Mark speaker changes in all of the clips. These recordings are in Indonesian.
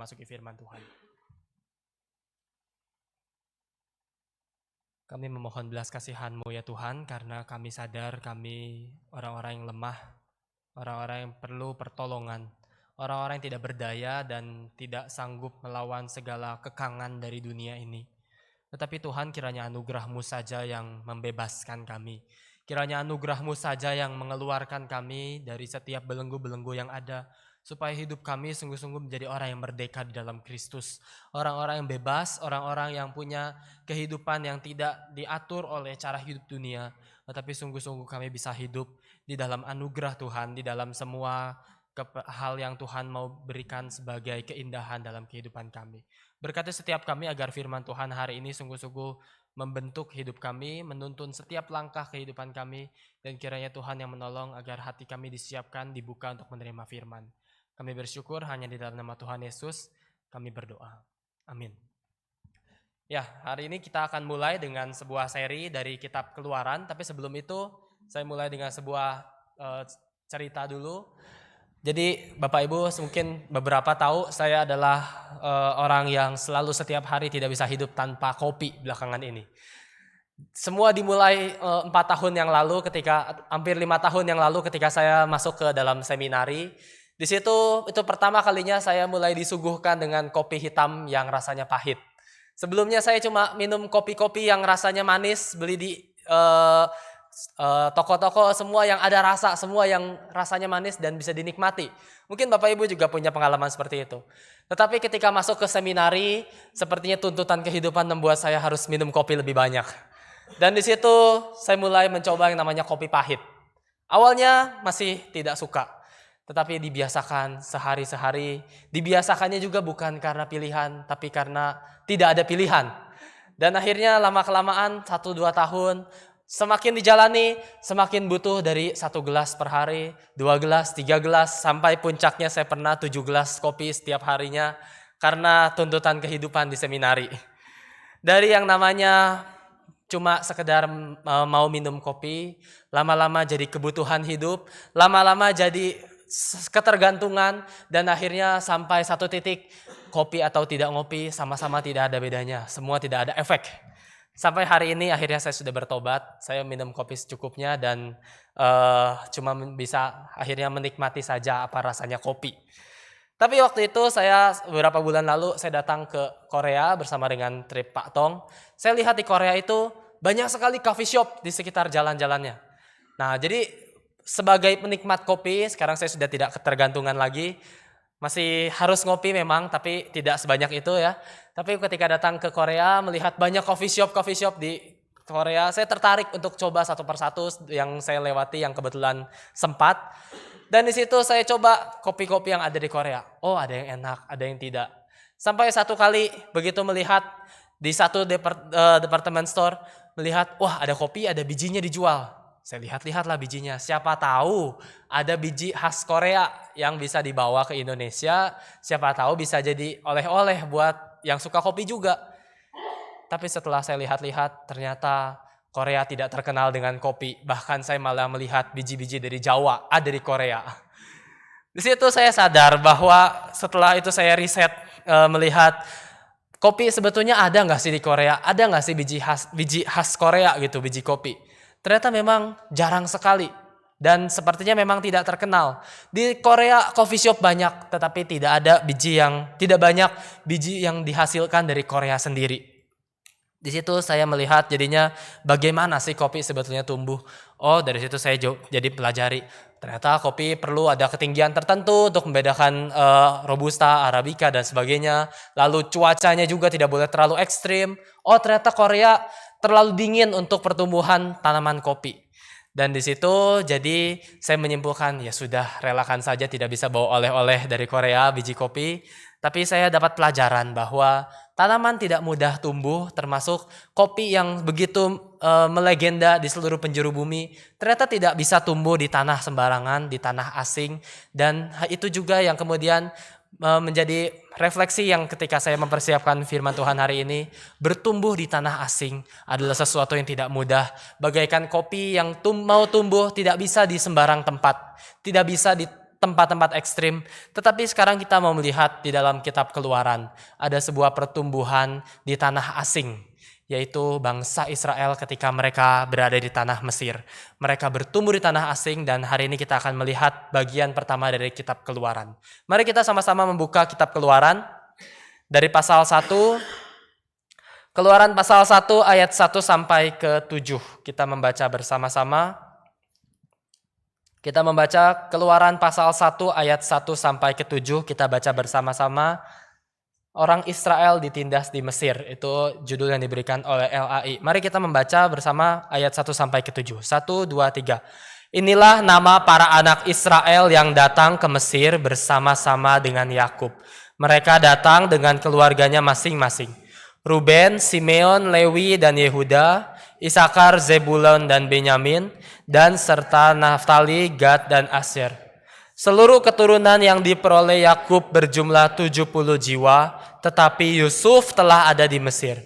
Speaker 1: Masuki firman Tuhan. Kami memohon belas kasihan-Mu ya Tuhan, karena kami sadar kami orang-orang yang lemah, orang-orang yang perlu pertolongan, orang-orang yang tidak berdaya dan tidak sanggup melawan segala kekangan dari dunia ini. Tetapi Tuhan, kiranya anugerah-Mu saja yang membebaskan kami. Kiranya anugerah-Mu saja yang mengeluarkan kami dari setiap belenggu-belenggu yang ada, supaya hidup kami sungguh-sungguh menjadi orang yang merdeka di dalam Kristus. Orang-orang yang bebas, orang-orang yang punya kehidupan yang tidak diatur oleh cara hidup dunia. Tetapi sungguh-sungguh kami bisa hidup di dalam anugerah Tuhan, di dalam semua hal yang Tuhan mau berikan sebagai keindahan dalam kehidupan kami. Berkati setiap kami agar firman Tuhan hari ini sungguh-sungguh membentuk hidup kami, menuntun setiap langkah kehidupan kami, dan kiranya Tuhan yang menolong agar hati kami disiapkan, dibuka untuk menerima firman. Kami bersyukur hanya di dalam nama Tuhan Yesus, kami berdoa. Amin. Ya, hari ini kita akan mulai dengan sebuah seri dari kitab Keluaran, tapi sebelum itu saya mulai dengan sebuah cerita dulu. Jadi Bapak Ibu mungkin beberapa tahu saya adalah orang yang selalu setiap hari tidak bisa hidup tanpa kopi belakangan ini. Semua dimulai 4 tahun yang lalu hampir 5 tahun yang lalu ketika saya masuk ke dalam seminari. Di situ itu pertama kalinya saya mulai disuguhkan dengan kopi hitam yang rasanya pahit. Sebelumnya saya cuma minum kopi-kopi yang rasanya manis, beli di toko-toko semua yang ada rasa, semua yang rasanya manis dan bisa dinikmati. Mungkin Bapak Ibu juga punya pengalaman seperti itu. Tetapi ketika masuk ke seminari, sepertinya tuntutan kehidupan membuat saya harus minum kopi lebih banyak. Dan di situ saya mulai mencoba yang namanya kopi pahit. Awalnya masih tidak suka, tetapi dibiasakan sehari-sehari. Dibiasakannya juga bukan karena pilihan, tapi karena tidak ada pilihan. Dan akhirnya lama-kelamaan 1-2 tahun, semakin dijalani, semakin butuh dari 1 gelas per hari, 2 gelas, 3 gelas, sampai puncaknya saya pernah 7 gelas kopi setiap harinya karena tuntutan kehidupan di seminari. Dari yang namanya cuma sekedar mau minum kopi, lama-lama jadi kebutuhan hidup, lama-lama jadi ketergantungan, dan akhirnya sampai satu titik kopi atau tidak ngopi sama-sama tidak ada bedanya, semua tidak ada efek. Sampai hari ini akhirnya saya sudah bertobat, saya minum kopi secukupnya dan cuma bisa akhirnya menikmati saja apa rasanya kopi. Tapi waktu itu beberapa bulan lalu saya datang ke Korea bersama dengan trip Pak Tong. Saya lihat di Korea itu banyak sekali coffee shop di sekitar jalan-jalannya. Nah, jadi sebagai penikmat kopi, sekarang saya sudah tidak ketergantungan lagi. Masih harus ngopi memang, tapi tidak sebanyak itu ya. Tapi ketika datang ke Korea, melihat banyak coffee shop di Korea, saya tertarik untuk coba satu persatu yang saya lewati yang kebetulan sempat. Dan di situ saya coba kopi-kopi yang ada di Korea. Oh, ada yang enak, ada yang tidak. Sampai satu kali begitu melihat di satu department store, melihat, wah ada kopi, ada bijinya dijual. Saya lihat-lihatlah bijinya. Siapa tahu ada biji khas Korea yang bisa dibawa ke Indonesia. Siapa tahu bisa jadi oleh-oleh buat yang suka kopi juga. Tapi setelah saya lihat-lihat, ternyata Korea tidak terkenal dengan kopi. Bahkan saya malah melihat biji-biji dari Jawa ada di Korea. Di situ saya sadar bahwa setelah itu saya riset melihat kopi sebetulnya ada nggak sih di Korea? Ada nggak sih biji khas Korea gitu, biji kopi? Ternyata memang jarang sekali dan sepertinya memang tidak terkenal. Di Korea coffee shop banyak, tetapi tidak banyak biji yang dihasilkan dari Korea sendiri. Di situ saya melihat jadinya bagaimana sih kopi sebetulnya tumbuh. Oh, dari situ saya jadi pelajari. Ternyata kopi perlu ada ketinggian tertentu untuk membedakan Robusta, Arabica dan sebagainya. Lalu cuacanya juga tidak boleh terlalu ekstrim. Oh, ternyata Korea terlalu dingin untuk pertumbuhan tanaman kopi. Dan di situ jadi saya menyimpulkan ya sudah, relakan saja tidak bisa bawa oleh-oleh dari Korea biji kopi. Tapi saya dapat pelajaran bahwa tanaman tidak mudah tumbuh, termasuk kopi yang begitu melegenda di seluruh penjuru bumi, ternyata tidak bisa tumbuh di tanah sembarangan, di tanah asing. Dan itu juga yang kemudian menjadi refleksi yang ketika saya mempersiapkan firman Tuhan hari ini, bertumbuh di tanah asing adalah sesuatu yang tidak mudah. Bagaikan kopi yang mau tumbuh tidak bisa di sembarang tempat, tidak bisa tempat-tempat ekstrim. Tetapi sekarang kita mau melihat di dalam kitab Keluaran ada sebuah pertumbuhan di tanah asing, yaitu bangsa Israel ketika mereka berada di tanah Mesir. Mereka bertumbuh di tanah asing dan hari ini kita akan melihat bagian pertama dari kitab Keluaran. Mari kita sama-sama membuka kitab Keluaran dari pasal 1. Keluaran pasal 1 ayat 1 sampai ke 7. Kita membaca bersama-sama. Kita membaca Keluaran pasal 1 ayat 1 sampai ke 7. Kita baca bersama-sama. Orang Israel ditindas di Mesir. Itu judul yang diberikan oleh LAI. Mari kita membaca bersama ayat 1 sampai ke 7. 1, 2, 3. Inilah nama para anak Israel yang datang ke Mesir bersama-sama dengan Yakub. Mereka datang dengan keluarganya masing-masing. Ruben, Simeon, Lewi, dan Yehuda, Isakar, Zebulon, dan Benyamin, dan serta Naftali, Gad, dan Asyer. Seluruh keturunan yang diperoleh Yakub berjumlah 70 jiwa, tetapi Yusuf telah ada di Mesir.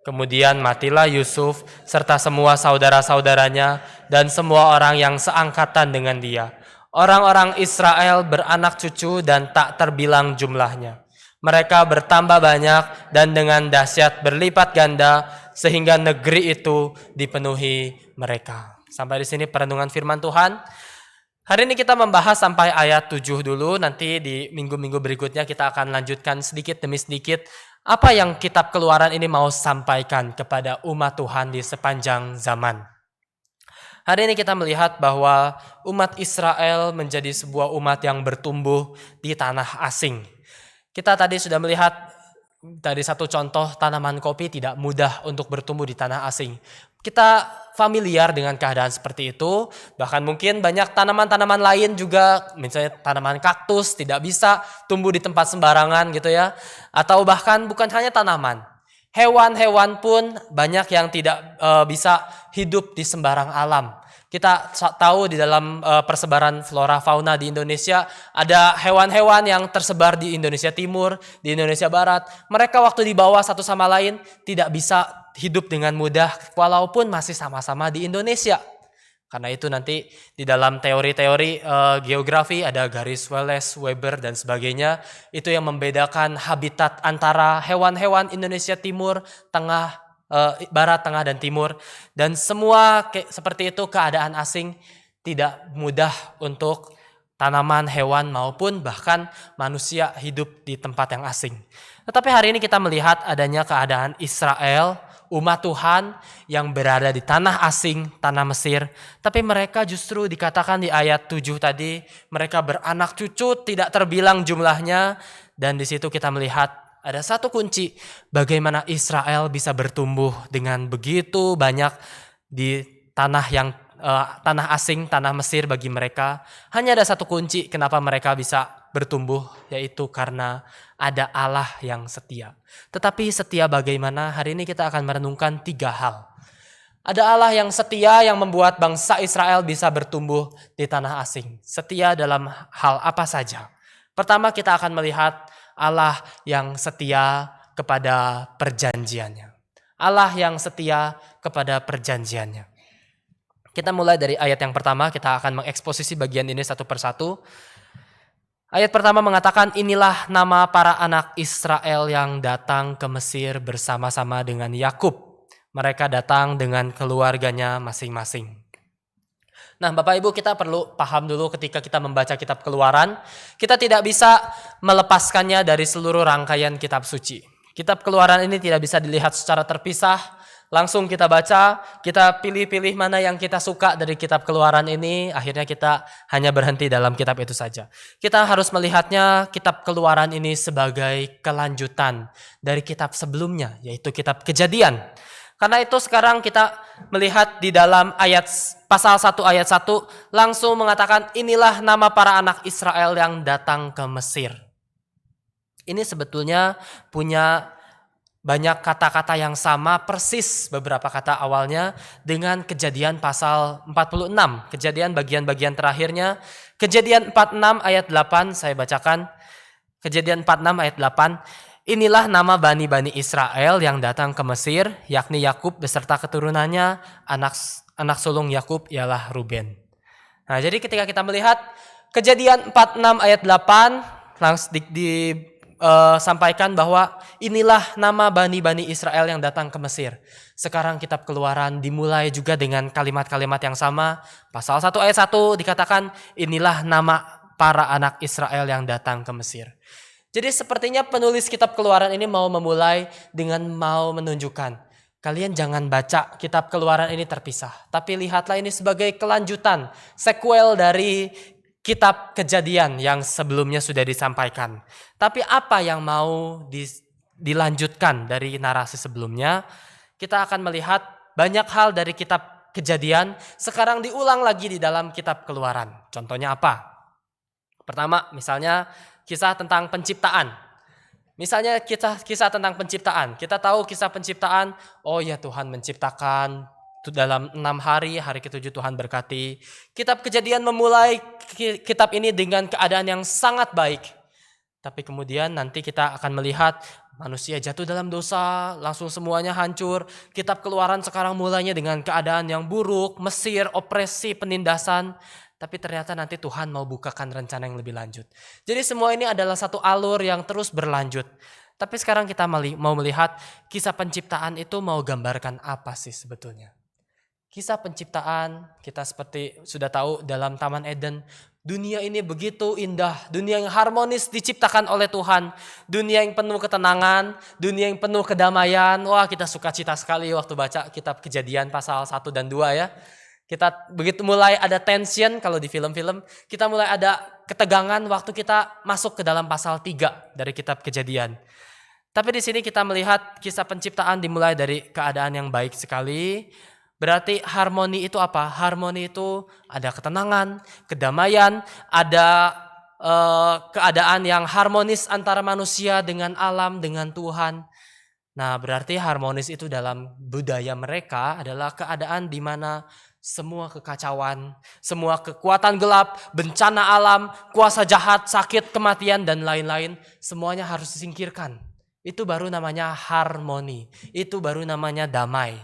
Speaker 1: Kemudian matilah Yusuf serta semua saudara-saudaranya dan semua orang yang seangkatan dengan dia. Orang-orang Israel beranak cucu dan tak terbilang jumlahnya. Mereka bertambah banyak dan dengan dahsyat berlipat ganda sehingga negeri itu dipenuhi mereka. Sampai di sini perenungan firman Tuhan. Hari ini kita membahas sampai ayat 7 dulu. Nanti di minggu-minggu berikutnya kita akan lanjutkan sedikit demi sedikit apa yang kitab Keluaran ini mau sampaikan kepada umat Tuhan di sepanjang zaman. Hari ini kita melihat bahwa umat Israel menjadi sebuah umat yang bertumbuh di tanah asing. Kita tadi sudah melihat dari satu contoh tanaman kopi tidak mudah untuk bertumbuh di tanah asing. Kita familiar dengan keadaan seperti itu. Bahkan mungkin banyak tanaman-tanaman lain juga, misalnya tanaman kaktus tidak bisa tumbuh di tempat sembarangan gitu ya. Atau bahkan bukan hanya tanaman. Hewan-hewan pun banyak yang tidak bisa hidup di sembarang alam. Kita tahu di dalam persebaran flora fauna di Indonesia ada hewan-hewan yang tersebar di Indonesia Timur, di Indonesia Barat. Mereka waktu dibawa satu sama lain tidak bisa hidup dengan mudah walaupun masih sama-sama di Indonesia. Karena itu nanti di dalam teori-teori geografi ada garis Wallace, Weber dan sebagainya. Itu yang membedakan habitat antara hewan-hewan Indonesia Timur, Tengah, Barat, Tengah, dan Timur. Dan semua seperti itu keadaan asing tidak mudah untuk tanaman, hewan maupun bahkan manusia hidup di tempat yang asing. Tetapi hari ini kita melihat adanya keadaan Israel, umat Tuhan yang berada di tanah asing, tanah Mesir. Tapi mereka justru dikatakan di ayat 7 tadi, mereka beranak cucu tidak terbilang jumlahnya. Dan di situ kita melihat ada satu kunci bagaimana Israel bisa bertumbuh dengan begitu banyak di tanah yang tanah asing, tanah Mesir bagi mereka. Hanya ada satu kunci kenapa mereka bisa bertumbuh, yaitu karena ada Allah yang setia. Tetapi setia bagaimana? Hari ini kita akan merenungkan 3 hal. Ada Allah yang setia yang membuat bangsa Israel bisa bertumbuh di tanah asing. Setia dalam hal apa saja? Pertama kita akan melihat Allah yang setia kepada perjanjiannya. Allah yang setia kepada perjanjiannya. Kita mulai dari ayat yang pertama, kita akan mengeksposisi bagian ini satu persatu. Ayat pertama mengatakan, inilah nama para anak Israel yang datang ke Mesir bersama-sama dengan Yakub. Mereka datang dengan keluarganya masing-masing. Nah, Bapak Ibu, kita perlu paham dulu ketika kita membaca kitab Keluaran, kita tidak bisa melepaskannya dari seluruh rangkaian kitab suci. Kitab Keluaran ini tidak bisa dilihat secara terpisah, langsung kita baca, kita pilih-pilih mana yang kita suka dari kitab Keluaran ini, akhirnya kita hanya berhenti dalam kitab itu saja. Kita harus melihatnya kitab Keluaran ini sebagai kelanjutan dari kitab sebelumnya, yaitu kitab Kejadian. Karena itu sekarang kita melihat di dalam ayat pasal 1 ayat 1 langsung mengatakan inilah nama para anak Israel yang datang ke Mesir. Ini sebetulnya punya banyak kata-kata yang sama persis beberapa kata awalnya dengan Kejadian pasal 46. Kejadian bagian-bagian terakhirnya. Kejadian 46 ayat 8 saya bacakan. Kejadian 46 ayat 8. Inilah nama bani-bani Israel yang datang ke Mesir, yakni Yakub beserta keturunannya, anak sulung Yakub ialah Ruben. Nah, jadi ketika kita melihat Kejadian 46 ayat 8 langsung disampaikan bahwa inilah nama Bani Israel yang datang ke Mesir. Sekarang kitab Keluaran dimulai juga dengan kalimat-kalimat yang sama. Pasal 1 ayat 1 dikatakan inilah nama para anak Israel yang datang ke Mesir. Jadi sepertinya penulis kitab Keluaran ini mau memulai dengan mau menunjukkan, kalian jangan baca kitab Keluaran ini terpisah. Tapi lihatlah ini sebagai kelanjutan, sequel dari kitab Kejadian yang sebelumnya sudah disampaikan. Tapi apa yang mau dilanjutkan dari narasi sebelumnya? Kita akan melihat banyak hal dari kitab Kejadian sekarang diulang lagi di dalam kitab Keluaran. Contohnya apa? Pertama, misalnya kisah tentang penciptaan. Misalnya kisah tentang penciptaan. Kita tahu kisah penciptaan, oh ya Tuhan menciptakan dalam 6 hari, hari ke-7 Tuhan berkati. Kitab Kejadian memulai kitab ini dengan keadaan yang sangat baik. Tapi kemudian nanti kita akan melihat manusia jatuh dalam dosa, langsung semuanya hancur. Kitab Keluaran sekarang mulainya dengan keadaan yang buruk, Mesir, opresi, penindasan. Tapi ternyata nanti Tuhan mau bukakan rencana yang lebih lanjut. Jadi semua ini adalah satu alur yang terus berlanjut. Tapi sekarang kita mau melihat kisah penciptaan itu mau gambarkan apa sih sebetulnya. Kisah penciptaan, kita seperti sudah tahu dalam Taman Eden, dunia ini begitu indah, dunia yang harmonis diciptakan oleh Tuhan, dunia yang penuh ketenangan, dunia yang penuh kedamaian. Wah, kita sukacita sekali waktu baca kitab Kejadian pasal 1 dan 2 ya. Kita begitu mulai ada tension kalau di film-film, kita mulai ada ketegangan waktu kita masuk ke dalam pasal 3 dari kitab Kejadian. Tapi di sini kita melihat kisah penciptaan dimulai dari keadaan yang baik sekali. Berarti harmoni itu apa? Harmoni itu ada ketenangan, kedamaian, ada keadaan yang harmonis antara manusia dengan alam, dengan Tuhan. Nah, berarti harmonis itu dalam budaya mereka adalah keadaan di mana semua kekacauan, semua kekuatan gelap, bencana alam, kuasa jahat, sakit, kematian, dan lain-lain, semuanya harus disingkirkan. Itu baru namanya harmoni, itu baru namanya damai.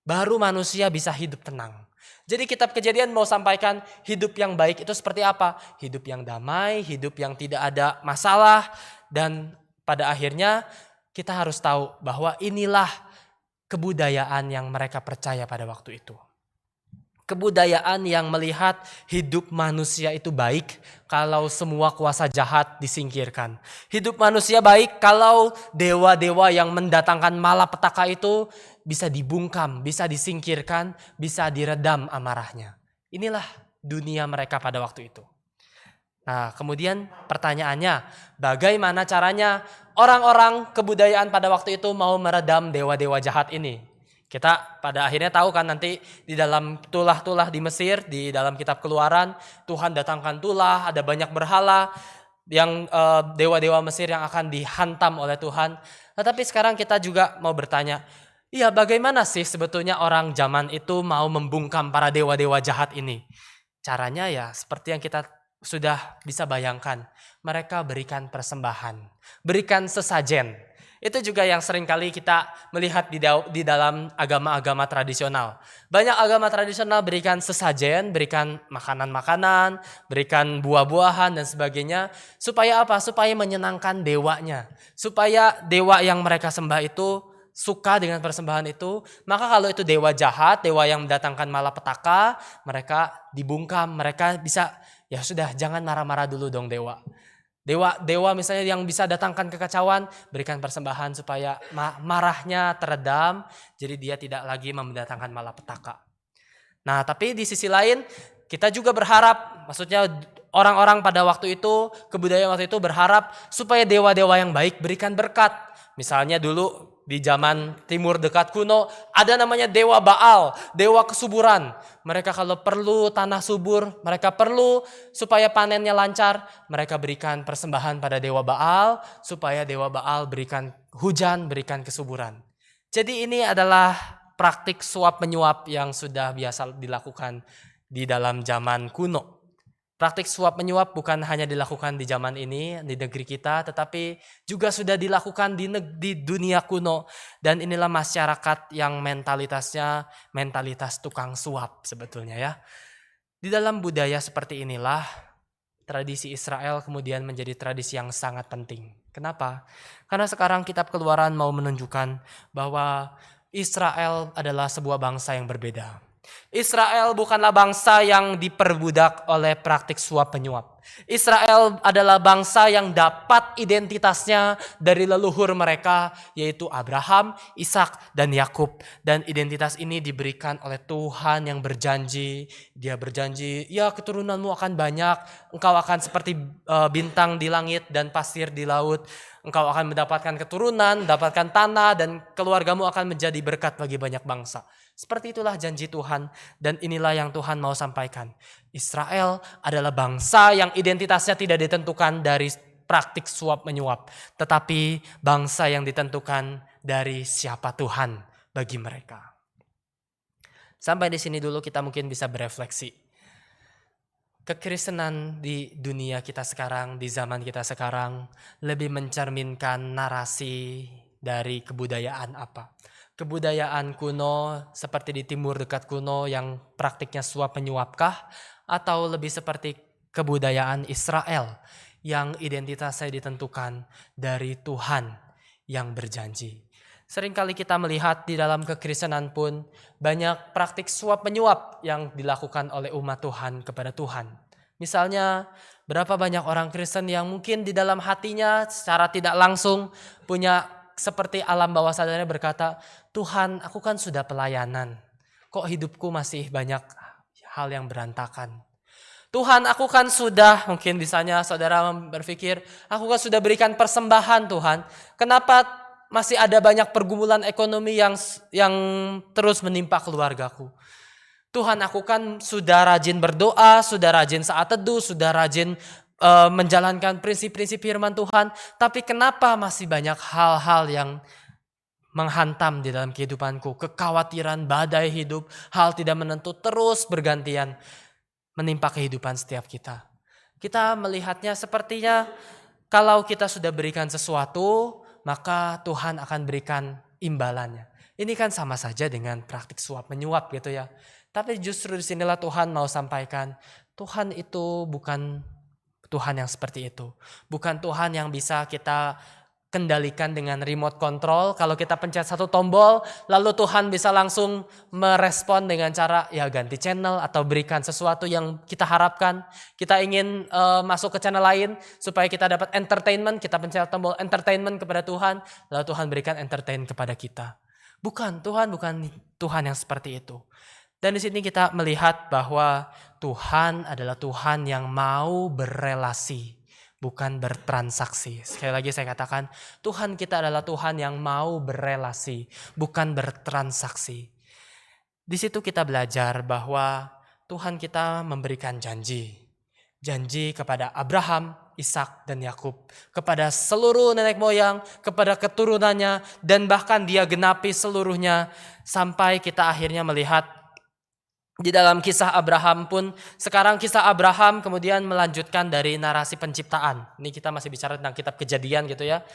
Speaker 1: Baru manusia bisa hidup tenang. Jadi kitab Kejadian mau sampaikan hidup yang baik itu seperti apa? Hidup yang damai, hidup yang tidak ada masalah. Dan pada akhirnya kita harus tahu bahwa inilah kebudayaan yang mereka percaya pada waktu itu. Kebudayaan yang melihat hidup manusia itu baik kalau semua kuasa jahat disingkirkan. Hidup manusia baik kalau dewa-dewa yang mendatangkan malapetaka itu bisa dibungkam, bisa disingkirkan, bisa diredam amarahnya. Inilah dunia mereka pada waktu itu. Nah, kemudian pertanyaannya, bagaimana caranya orang-orang kebudayaan pada waktu itu mau meredam dewa-dewa jahat ini? Kita pada akhirnya tahu kan nanti di dalam tulah-tulah di Mesir, di dalam kitab Keluaran, Tuhan datangkan tulah, ada banyak berhala yang dewa-dewa Mesir yang akan dihantam oleh Tuhan. Tetapi sekarang kita juga mau bertanya, iya bagaimana sih sebetulnya orang zaman itu mau membungkam para dewa-dewa jahat ini? Caranya ya seperti yang kita sudah bisa bayangkan. Mereka berikan persembahan, berikan sesajen. Itu juga yang seringkali kita melihat di dalam agama-agama tradisional. Banyak agama tradisional berikan sesajen, berikan makanan-makanan, berikan buah-buahan dan sebagainya. Supaya apa? Supaya menyenangkan dewanya. Supaya dewa yang mereka sembah itu suka dengan persembahan itu. Maka kalau itu dewa jahat, dewa yang mendatangkan malapetaka, mereka dibungkam, mereka bisa, ya sudah jangan marah-marah dulu dong dewa. Dewa misalnya yang bisa datangkan kekacauan, berikan persembahan supaya marahnya teredam, jadi dia tidak lagi mendatangkan malapetaka. Nah, tapi di sisi lain kita juga berharap, maksudnya orang-orang pada waktu itu, kebudayaan waktu itu berharap supaya dewa-dewa yang baik berikan berkat. Misalnya dulu di zaman timur dekat kuno ada namanya dewa Baal, dewa kesuburan. Mereka kalau perlu tanah subur, mereka perlu supaya panennya lancar, mereka berikan persembahan pada dewa Baal supaya dewa Baal berikan hujan, berikan kesuburan. Jadi ini adalah praktik suap menyuap yang sudah biasa dilakukan di dalam zaman kuno. Praktik suap menyuap bukan hanya dilakukan di zaman ini, di negeri kita, tetapi juga sudah dilakukan di dunia kuno. Dan inilah masyarakat yang mentalitasnya mentalitas tukang suap sebetulnya ya. Di dalam budaya seperti inilah tradisi Israel kemudian menjadi tradisi yang sangat penting. Kenapa? Karena sekarang kitab Keluaran mau menunjukkan bahwa Israel adalah sebuah bangsa yang berbeda. Israel bukanlah bangsa yang diperbudak oleh praktik suap penyuap. Israel adalah bangsa yang dapat identitasnya dari leluhur mereka, yaitu Abraham, Ishak, dan Yakub. Dan identitas ini diberikan oleh Tuhan yang berjanji. Dia berjanji, ya keturunanmu akan banyak, engkau akan seperti bintang di langit dan pasir di laut. Engkau akan mendapatkan keturunan, mendapatkan tanah, dan keluargamu akan menjadi berkat bagi banyak bangsa. Seperti itulah janji Tuhan, dan inilah yang Tuhan mau sampaikan. Israel adalah bangsa yang identitasnya tidak ditentukan dari praktik suap menyuap, tetapi bangsa yang ditentukan dari siapa Tuhan bagi mereka. Sampai di sini dulu kita mungkin bisa berefleksi. Kekristenan di dunia kita sekarang, di zaman kita sekarang, lebih mencerminkan narasi dari kebudayaan apa? Kebudayaan kuno seperti di timur dekat kuno yang praktiknya suap menyuapkah? Atau lebih seperti kebudayaan Israel yang identitasnya ditentukan dari Tuhan yang berjanji. Seringkali kita melihat di dalam kekristenan pun banyak praktik suap menyuap yang dilakukan oleh umat Tuhan kepada Tuhan. Misalnya berapa banyak orang Kristen yang mungkin di dalam hatinya secara tidak langsung punya seperti alam bawah sadarnya berkata, Tuhan, aku kan sudah pelayanan, kok hidupku masih banyak hal yang berantakan. Tuhan, aku kan sudah, mungkin misalnya saudara berpikir, aku kan sudah berikan persembahan Tuhan, kenapa masih ada banyak pergumulan ekonomi yang terus menimpa keluargaku? Tuhan, aku kan sudah rajin berdoa, sudah rajin saat teduh, sudah rajin menjalankan prinsip-prinsip firman Tuhan, tapi kenapa masih banyak hal-hal yang menghantam di dalam kehidupanku? Kekhawatiran, badai hidup, hal tidak menentu terus bergantian menimpa kehidupan setiap kita. Kita melihatnya sepertinya kalau kita sudah berikan sesuatu, maka Tuhan akan berikan imbalannya. Ini kan sama saja dengan praktik suap menyuap gitu ya. Tapi justru disinilah Tuhan mau sampaikan, Tuhan itu bukan Tuhan yang seperti itu. Bukan Tuhan yang bisa kita kendalikan dengan remote control. Kalau kita pencet satu tombol, lalu Tuhan bisa langsung merespon dengan cara ya ganti channel atau berikan sesuatu yang kita harapkan. Kita ingin masuk ke channel lain supaya kita dapat entertainment, kita pencet tombol entertainment kepada Tuhan, lalu Tuhan berikan entertain kepada kita. Bukan, Tuhan bukan Tuhan yang seperti itu. Dan di sini kita melihat bahwa Tuhan adalah Tuhan yang mau berrelasi, bukan bertransaksi. Sekali lagi saya katakan, Tuhan kita adalah Tuhan yang mau berrelasi, bukan bertransaksi. Di situ kita belajar bahwa Tuhan kita memberikan janji. Janji kepada Abraham, Ishak, dan Yakub. Kepada seluruh nenek moyang, kepada keturunannya, dan bahkan dia genapi seluruhnya. Sampai kita akhirnya melihat di dalam kisah Abraham pun, sekarang kisah Abraham kemudian melanjutkan dari narasi penciptaan. Ini kita masih bicara tentang kitab Kejadian gitu ya.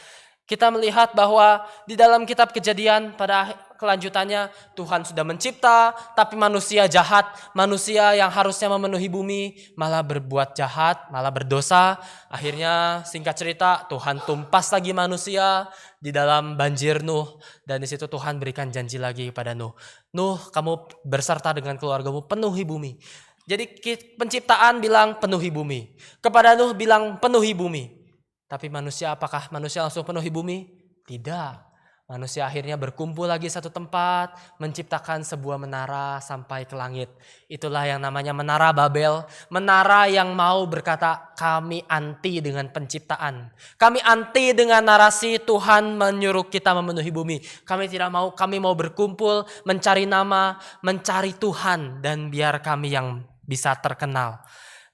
Speaker 1: Kita melihat bahwa di dalam kitab Kejadian pada kelanjutannya Tuhan sudah mencipta, tapi manusia jahat, manusia yang harusnya memenuhi bumi malah berbuat jahat, malah berdosa. Akhirnya singkat cerita Tuhan tumpas lagi manusia di dalam banjir Nuh, dan di situ Tuhan berikan janji lagi kepada Nuh. Nuh, kamu berserta dengan keluargamu penuhi bumi. Jadi penciptaan bilang penuhi bumi. Kepada Nuh bilang penuhi bumi. Tapi manusia, apakah manusia langsung penuhi bumi? Tidak. Manusia akhirnya berkumpul lagi satu tempat, menciptakan sebuah menara sampai ke langit. Itulah yang namanya menara Babel. Menara yang mau berkata, kami anti dengan penciptaan. Kami anti dengan narasi Tuhan menyuruh kita memenuhi bumi. Kami tidak mau, kami mau berkumpul, mencari nama, mencari Tuhan, dan biar kami yang bisa terkenal.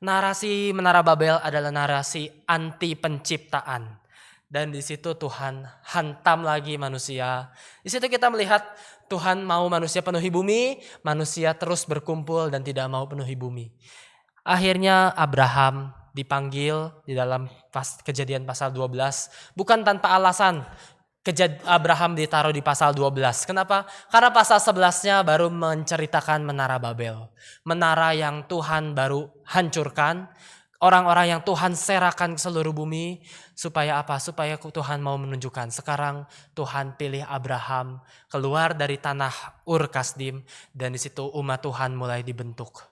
Speaker 1: Narasi Menara Babel adalah narasi anti penciptaan. Dan di situ Tuhan hantam lagi manusia. Di situ kita melihat Tuhan mau manusia penuhi bumi, manusia terus berkumpul dan tidak mau penuhi bumi. Akhirnya Abraham dipanggil di dalam Kejadian pasal 12, bukan tanpa alasan. Abraham ditaruh di pasal 12. Kenapa? Karena pasal 11-nya baru menceritakan Menara Babel. Menara yang Tuhan baru hancurkan. orang-orang yang Tuhan serahkan ke seluruh bumi. Supaya apa? Supaya Tuhan mau menunjukkan. Sekarang Tuhan pilih Abraham keluar dari tanah Ur Kasdim. Dan di situ umat Tuhan mulai dibentuk.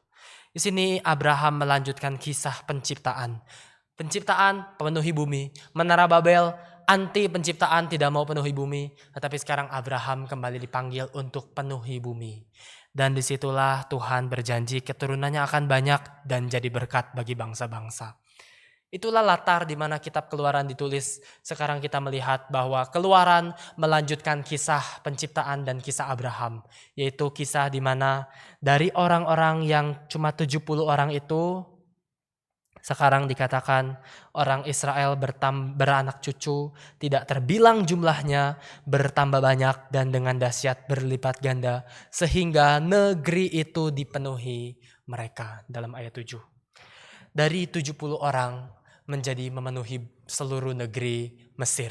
Speaker 1: Di sini Abraham melanjutkan kisah penciptaan. Penciptaan penuhi bumi. Menara Babel anti penciptaan, tidak mau penuhi bumi. Tetapi sekarang Abraham kembali dipanggil untuk penuhi bumi. Dan disitulah Tuhan berjanji keturunannya akan banyak dan jadi berkat bagi bangsa-bangsa. Itulah latar di mana kitab Keluaran ditulis. Sekarang kita melihat bahwa Keluaran melanjutkan kisah penciptaan dan kisah Abraham. Yaitu kisah di mana dari orang-orang yang cuma 70 orang itu, sekarang dikatakan orang Israel beranak cucu, tidak terbilang jumlahnya, bertambah banyak dan dengan dahsyat berlipat ganda. Sehingga negeri itu dipenuhi mereka dalam ayat 7. Dari 70 orang menjadi memenuhi seluruh negeri Mesir.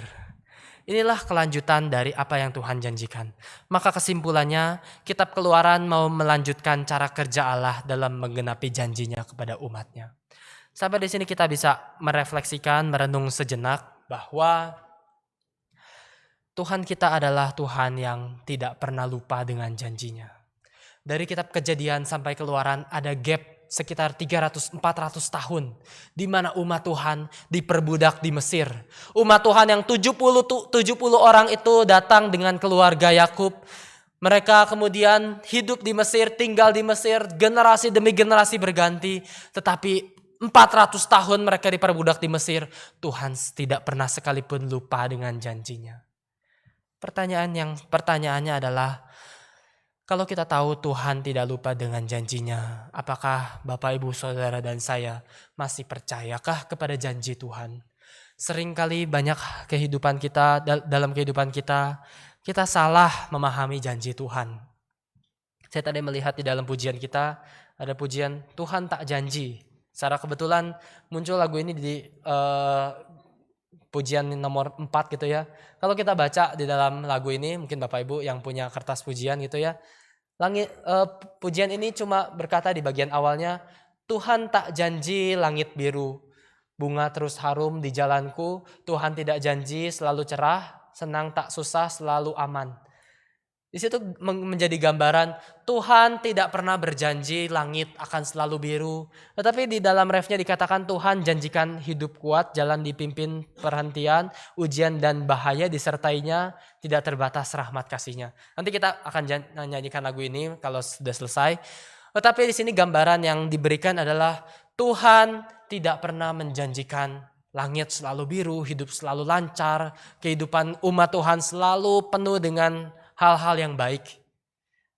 Speaker 1: Inilah kelanjutan dari apa yang Tuhan janjikan. Maka kesimpulannya, kitab Keluaran mau melanjutkan cara kerja Allah dalam menggenapi janjinya kepada umatnya. Sampai di sini kita bisa merefleksikan, merenung sejenak bahwa Tuhan kita adalah Tuhan yang tidak pernah lupa dengan janjinya. Dari kitab Kejadian sampai Keluaran ada gap sekitar 300-400 tahun di mana umat Tuhan diperbudak di Mesir. Umat Tuhan yang 70 orang itu datang dengan keluarga Yakub. Mereka kemudian hidup di Mesir, tinggal di Mesir, generasi demi generasi berganti. Tetapi 400 tahun mereka diperbudak di Mesir. Tuhan tidak pernah sekalipun lupa dengan janjinya. Pertanyaannya adalah, kalau kita tahu Tuhan tidak lupa dengan janjinya, apakah Bapak, Ibu, Saudara, dan saya masih percayakah kepada janji Tuhan? Seringkali banyak dalam kehidupan kita salah memahami janji Tuhan. Saya tadi melihat di dalam pujian kita, ada pujian Tuhan tak janji. Secara kebetulan muncul lagu ini di pujian nomor 4 gitu ya. Kalau kita baca di dalam lagu ini, mungkin Bapak Ibu yang punya kertas pujian gitu ya. Pujian ini cuma berkata di bagian awalnya, Tuhan tak janji langit biru, bunga terus harum di jalanku. Tuhan tidak janji selalu cerah, senang tak susah selalu aman. Di situ menjadi gambaran Tuhan tidak pernah berjanji langit akan selalu biru. Tetapi di dalam refnya dikatakan Tuhan janjikan hidup kuat, jalan dipimpin perhentian, ujian dan bahaya disertainya, tidak terbatas rahmat kasihnya. Nanti kita akan nyanyikan lagu ini kalau sudah selesai. Tetapi di sini gambaran yang diberikan adalah Tuhan tidak pernah menjanjikan langit selalu biru, hidup selalu lancar, kehidupan umat Tuhan selalu penuh dengan hal-hal yang baik.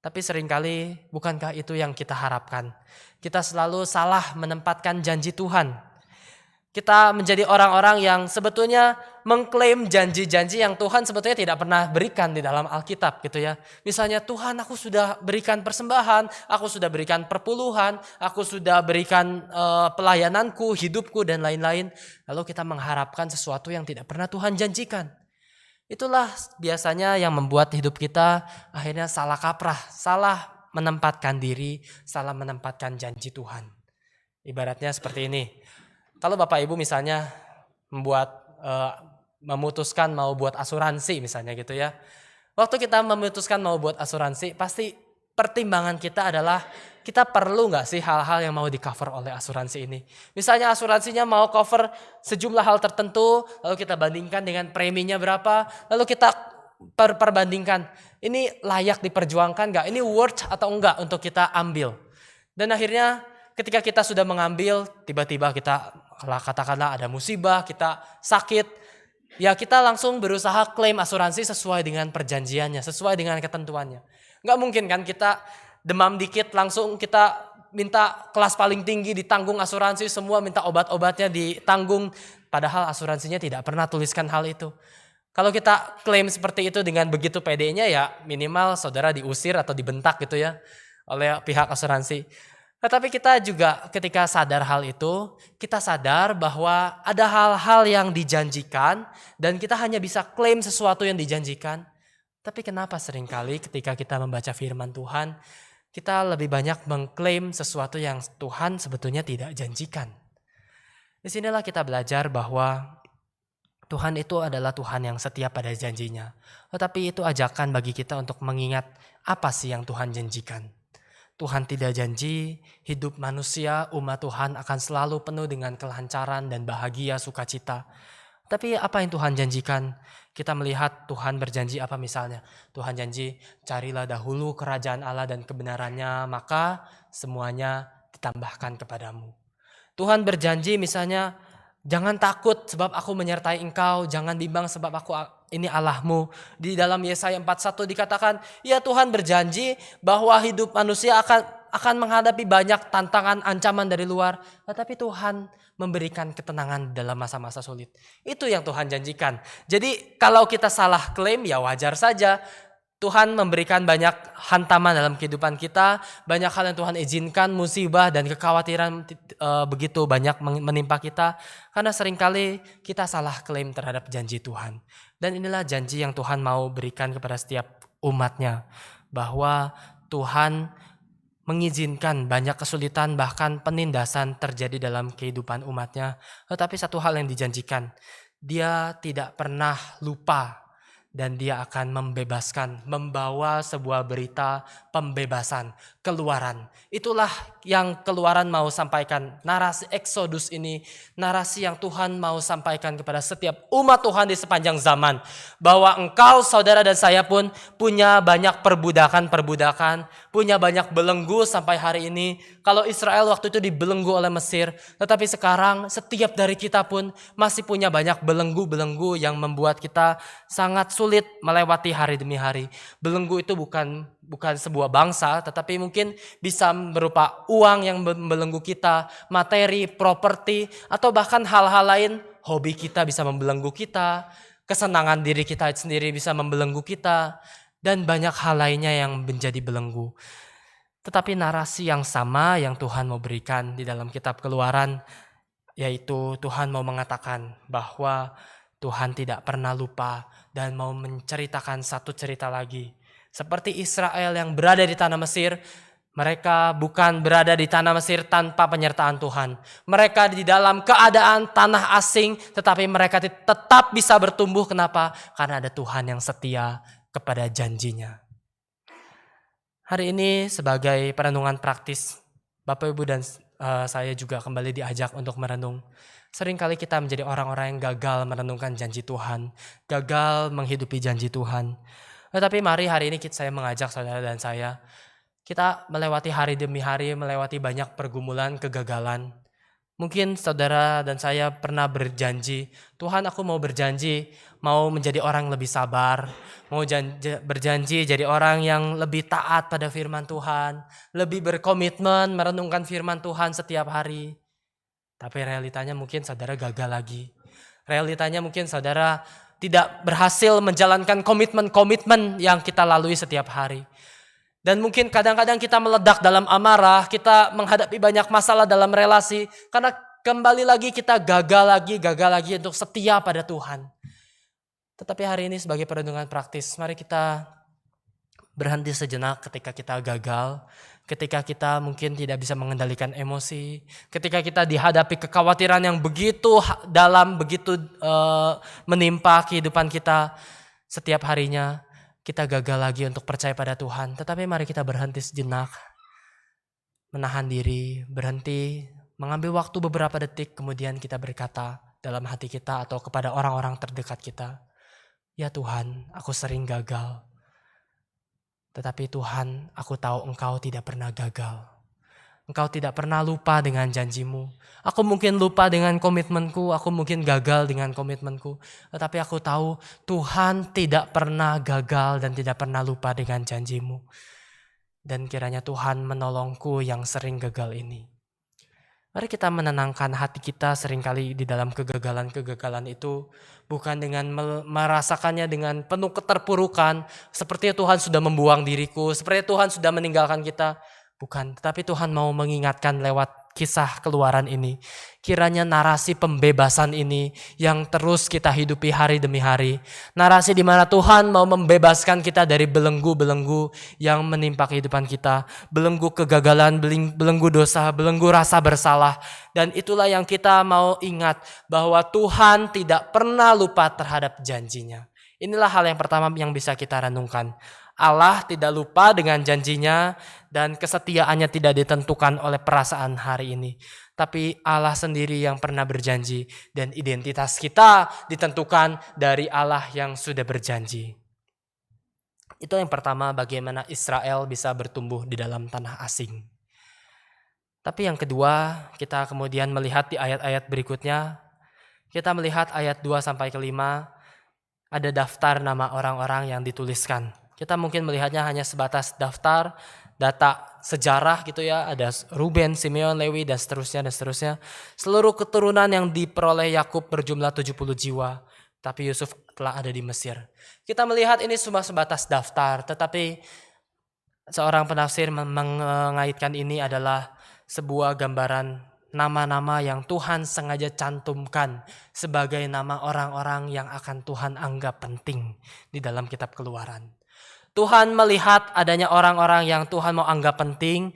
Speaker 1: Tapi seringkali bukankah itu yang kita harapkan? Kita selalu salah menempatkan janji Tuhan. Kita menjadi orang-orang yang sebetulnya mengklaim janji-janji yang Tuhan sebetulnya tidak pernah berikan di dalam Alkitab gitu ya. Misalnya Tuhan, aku sudah berikan persembahan, aku sudah berikan perpuluhan, aku sudah berikan pelayananku, hidupku dan lain-lain. Lalu kita mengharapkan sesuatu yang tidak pernah Tuhan janjikan. Itulah biasanya yang membuat hidup kita akhirnya salah kaprah, salah menempatkan diri, salah menempatkan janji Tuhan. Ibaratnya seperti ini. Kalau Bapak Ibu misalnya memutuskan mau buat asuransi misalnya gitu ya. Waktu kita memutuskan mau buat asuransi, pasti pertimbangan kita adalah kita perlu nggak sih hal-hal yang mau di cover oleh asuransi ini. Misalnya asuransinya mau cover sejumlah hal tertentu, lalu kita bandingkan dengan preminya berapa, lalu kita perbandingkan ini layak diperjuangkan nggak, ini worth atau enggak untuk kita ambil. Dan akhirnya ketika kita sudah mengambil, tiba-tiba kita katakanlah ada musibah, kita sakit, ya kita langsung berusaha klaim asuransi sesuai dengan perjanjiannya, sesuai dengan ketentuannya. Nggak mungkin kan kita demam dikit langsung kita minta kelas paling tinggi ditanggung asuransi, semua minta obat-obatnya ditanggung, padahal asuransinya tidak pernah tuliskan hal itu. Kalau kita klaim seperti itu dengan begitu pedenya, ya minimal saudara diusir atau dibentak gitu ya oleh pihak asuransi. Tetapi kita juga ketika sadar hal itu, kita sadar bahwa ada hal-hal yang dijanjikan dan kita hanya bisa klaim sesuatu yang dijanjikan. Tapi kenapa seringkali ketika kita membaca firman Tuhan, kita lebih banyak mengklaim sesuatu yang Tuhan sebetulnya tidak janjikan. Disinilah kita belajar bahwa Tuhan itu adalah Tuhan yang setia pada janjinya. Tetapi itu ajakan bagi kita untuk mengingat apa sih yang Tuhan janjikan. Tuhan tidak janji hidup manusia, umat Tuhan akan selalu penuh dengan kelancaran dan bahagia, sukacita. Tapi apa yang Tuhan janjikan? Kita melihat Tuhan berjanji apa misalnya? Tuhan janji, carilah dahulu kerajaan Allah dan kebenarannya, maka semuanya ditambahkan kepadamu. Tuhan berjanji misalnya, jangan takut sebab aku menyertai engkau, jangan bimbang sebab aku ini Allahmu. Di dalam Yesaya 41 dikatakan, ya Tuhan berjanji bahwa hidup manusia akan menghadapi banyak tantangan, ancaman dari luar. Tetapi Tuhan memberikan ketenangan dalam masa-masa sulit. Itu yang Tuhan janjikan. Jadi kalau kita salah klaim ya wajar saja. Tuhan memberikan banyak hantaman dalam kehidupan kita, banyak hal yang Tuhan izinkan, musibah dan kekhawatiran begitu banyak menimpa kita, karena seringkali kita salah klaim terhadap janji Tuhan. Dan inilah janji yang Tuhan mau berikan kepada setiap umatnya, bahwa Tuhan mengizinkan banyak kesulitan bahkan penindasan terjadi dalam kehidupan umatnya. Tetapi satu hal yang dijanjikan, Dia tidak pernah lupa. Dan Dia akan membebaskan, membawa sebuah berita pembebasan, keluaran. Itulah yang Keluaran mau sampaikan. Narasi Exodus ini, narasi yang Tuhan mau sampaikan kepada setiap umat Tuhan di sepanjang zaman. Bahwa engkau, saudara dan saya pun punya banyak perbudakan, punya banyak belenggu sampai hari ini. Kalau Israel waktu itu dibelenggu oleh Mesir, tetapi sekarang setiap dari kita pun masih punya banyak belenggu-belenggu yang membuat kita sangat sulit melewati hari demi hari. Belenggu itu bukan sebuah bangsa, tetapi mungkin bisa berupa uang yang membelenggu kita, materi, properti, atau bahkan hal-hal lain. Hobi kita bisa membelenggu kita, kesenangan diri kita sendiri bisa membelenggu kita, dan banyak hal lainnya yang menjadi belenggu. Tetapi narasi yang sama yang Tuhan mau berikan di dalam kitab Keluaran, yaitu Tuhan mau mengatakan bahwa Tuhan tidak pernah lupa dan mau menceritakan satu cerita lagi. Seperti Israel yang berada di tanah Mesir, mereka bukan berada di tanah Mesir tanpa penyertaan Tuhan. Mereka di dalam keadaan tanah asing, tetapi mereka tetap bisa bertumbuh. Kenapa? Karena ada Tuhan yang setia kepada janjinya. Hari ini sebagai perenungan praktis, Bapak Ibu dan saya juga kembali diajak untuk merenung. Seringkali kita menjadi orang-orang yang gagal merenungkan janji Tuhan, gagal menghidupi janji Tuhan. Tetapi mari hari ini saya mengajak saudara dan saya, kita melewati hari demi hari, melewati banyak pergumulan, kegagalan. Mungkin saudara dan saya pernah berjanji, Tuhan aku mau berjanji, mau menjadi orang lebih sabar, mau berjanji jadi orang yang lebih taat pada firman Tuhan, lebih berkomitmen merenungkan firman Tuhan setiap hari. Tapi realitanya mungkin saudara gagal lagi. Realitanya mungkin saudara tidak berhasil menjalankan komitmen-komitmen yang kita lalui setiap hari. Dan mungkin kadang-kadang kita meledak dalam amarah, kita menghadapi banyak masalah dalam relasi, karena kembali lagi kita gagal lagi untuk setia pada Tuhan. Tetapi hari ini sebagai perenungan praktis, mari kita berhenti sejenak ketika kita gagal, ketika kita mungkin tidak bisa mengendalikan emosi, ketika kita dihadapi kekhawatiran yang begitu dalam, begitu menimpa kehidupan kita setiap harinya. Kita gagal lagi untuk percaya pada Tuhan. Tetapi mari kita berhenti sejenak. Menahan diri, berhenti, mengambil waktu beberapa detik. Kemudian kita berkata dalam hati kita atau kepada orang-orang terdekat kita. Ya Tuhan, aku sering gagal. Tetapi Tuhan, aku tahu Engkau tidak pernah gagal. Engkau tidak pernah lupa dengan janjimu. Aku mungkin lupa dengan komitmenku, aku mungkin gagal dengan komitmenku. Tetapi aku tahu Tuhan tidak pernah gagal dan tidak pernah lupa dengan janjimu. Dan kiranya Tuhan menolongku yang sering gagal ini. Mari kita menenangkan hati kita seringkali di dalam kegagalan-kegagalan itu. Bukan dengan merasakannya dengan penuh keterpurukan. Sepertinya Tuhan sudah membuang diriku, sepertinya Tuhan sudah meninggalkan kita. Bukan, tetapi Tuhan mau mengingatkan lewat kisah Keluaran ini. Kiranya narasi pembebasan ini yang terus kita hidupi hari demi hari. Narasi di mana Tuhan mau membebaskan kita dari belenggu-belenggu yang menimpa kehidupan kita. Belenggu kegagalan, belenggu dosa, belenggu rasa bersalah. Dan itulah yang kita mau ingat bahwa Tuhan tidak pernah lupa terhadap janjinya. Inilah hal yang pertama yang bisa kita renungkan. Allah tidak lupa dengan janjinya dan kesetiaannya tidak ditentukan oleh perasaan hari ini. Tapi Allah sendiri yang pernah berjanji dan identitas kita ditentukan dari Allah yang sudah berjanji. Itu yang pertama, bagaimana Israel bisa bertumbuh di dalam tanah asing. Tapi yang kedua, kita kemudian melihat di ayat-ayat berikutnya, kita melihat ayat 2-5, ada daftar nama orang-orang yang dituliskan. Kita mungkin melihatnya hanya sebatas daftar, data sejarah gitu ya. Ada Ruben, Simeon, Lewi, dan seterusnya, dan seterusnya. Seluruh keturunan yang diperoleh Yakub berjumlah 70 jiwa. Tapi Yusuf telah ada di Mesir. Kita melihat ini cuma sebatas daftar. Tetapi seorang penafsir mengaitkan ini adalah sebuah gambaran nama-nama yang Tuhan sengaja cantumkan sebagai nama orang-orang yang akan Tuhan anggap penting di dalam kitab Keluaran. Tuhan melihat adanya orang-orang yang Tuhan mau anggap penting,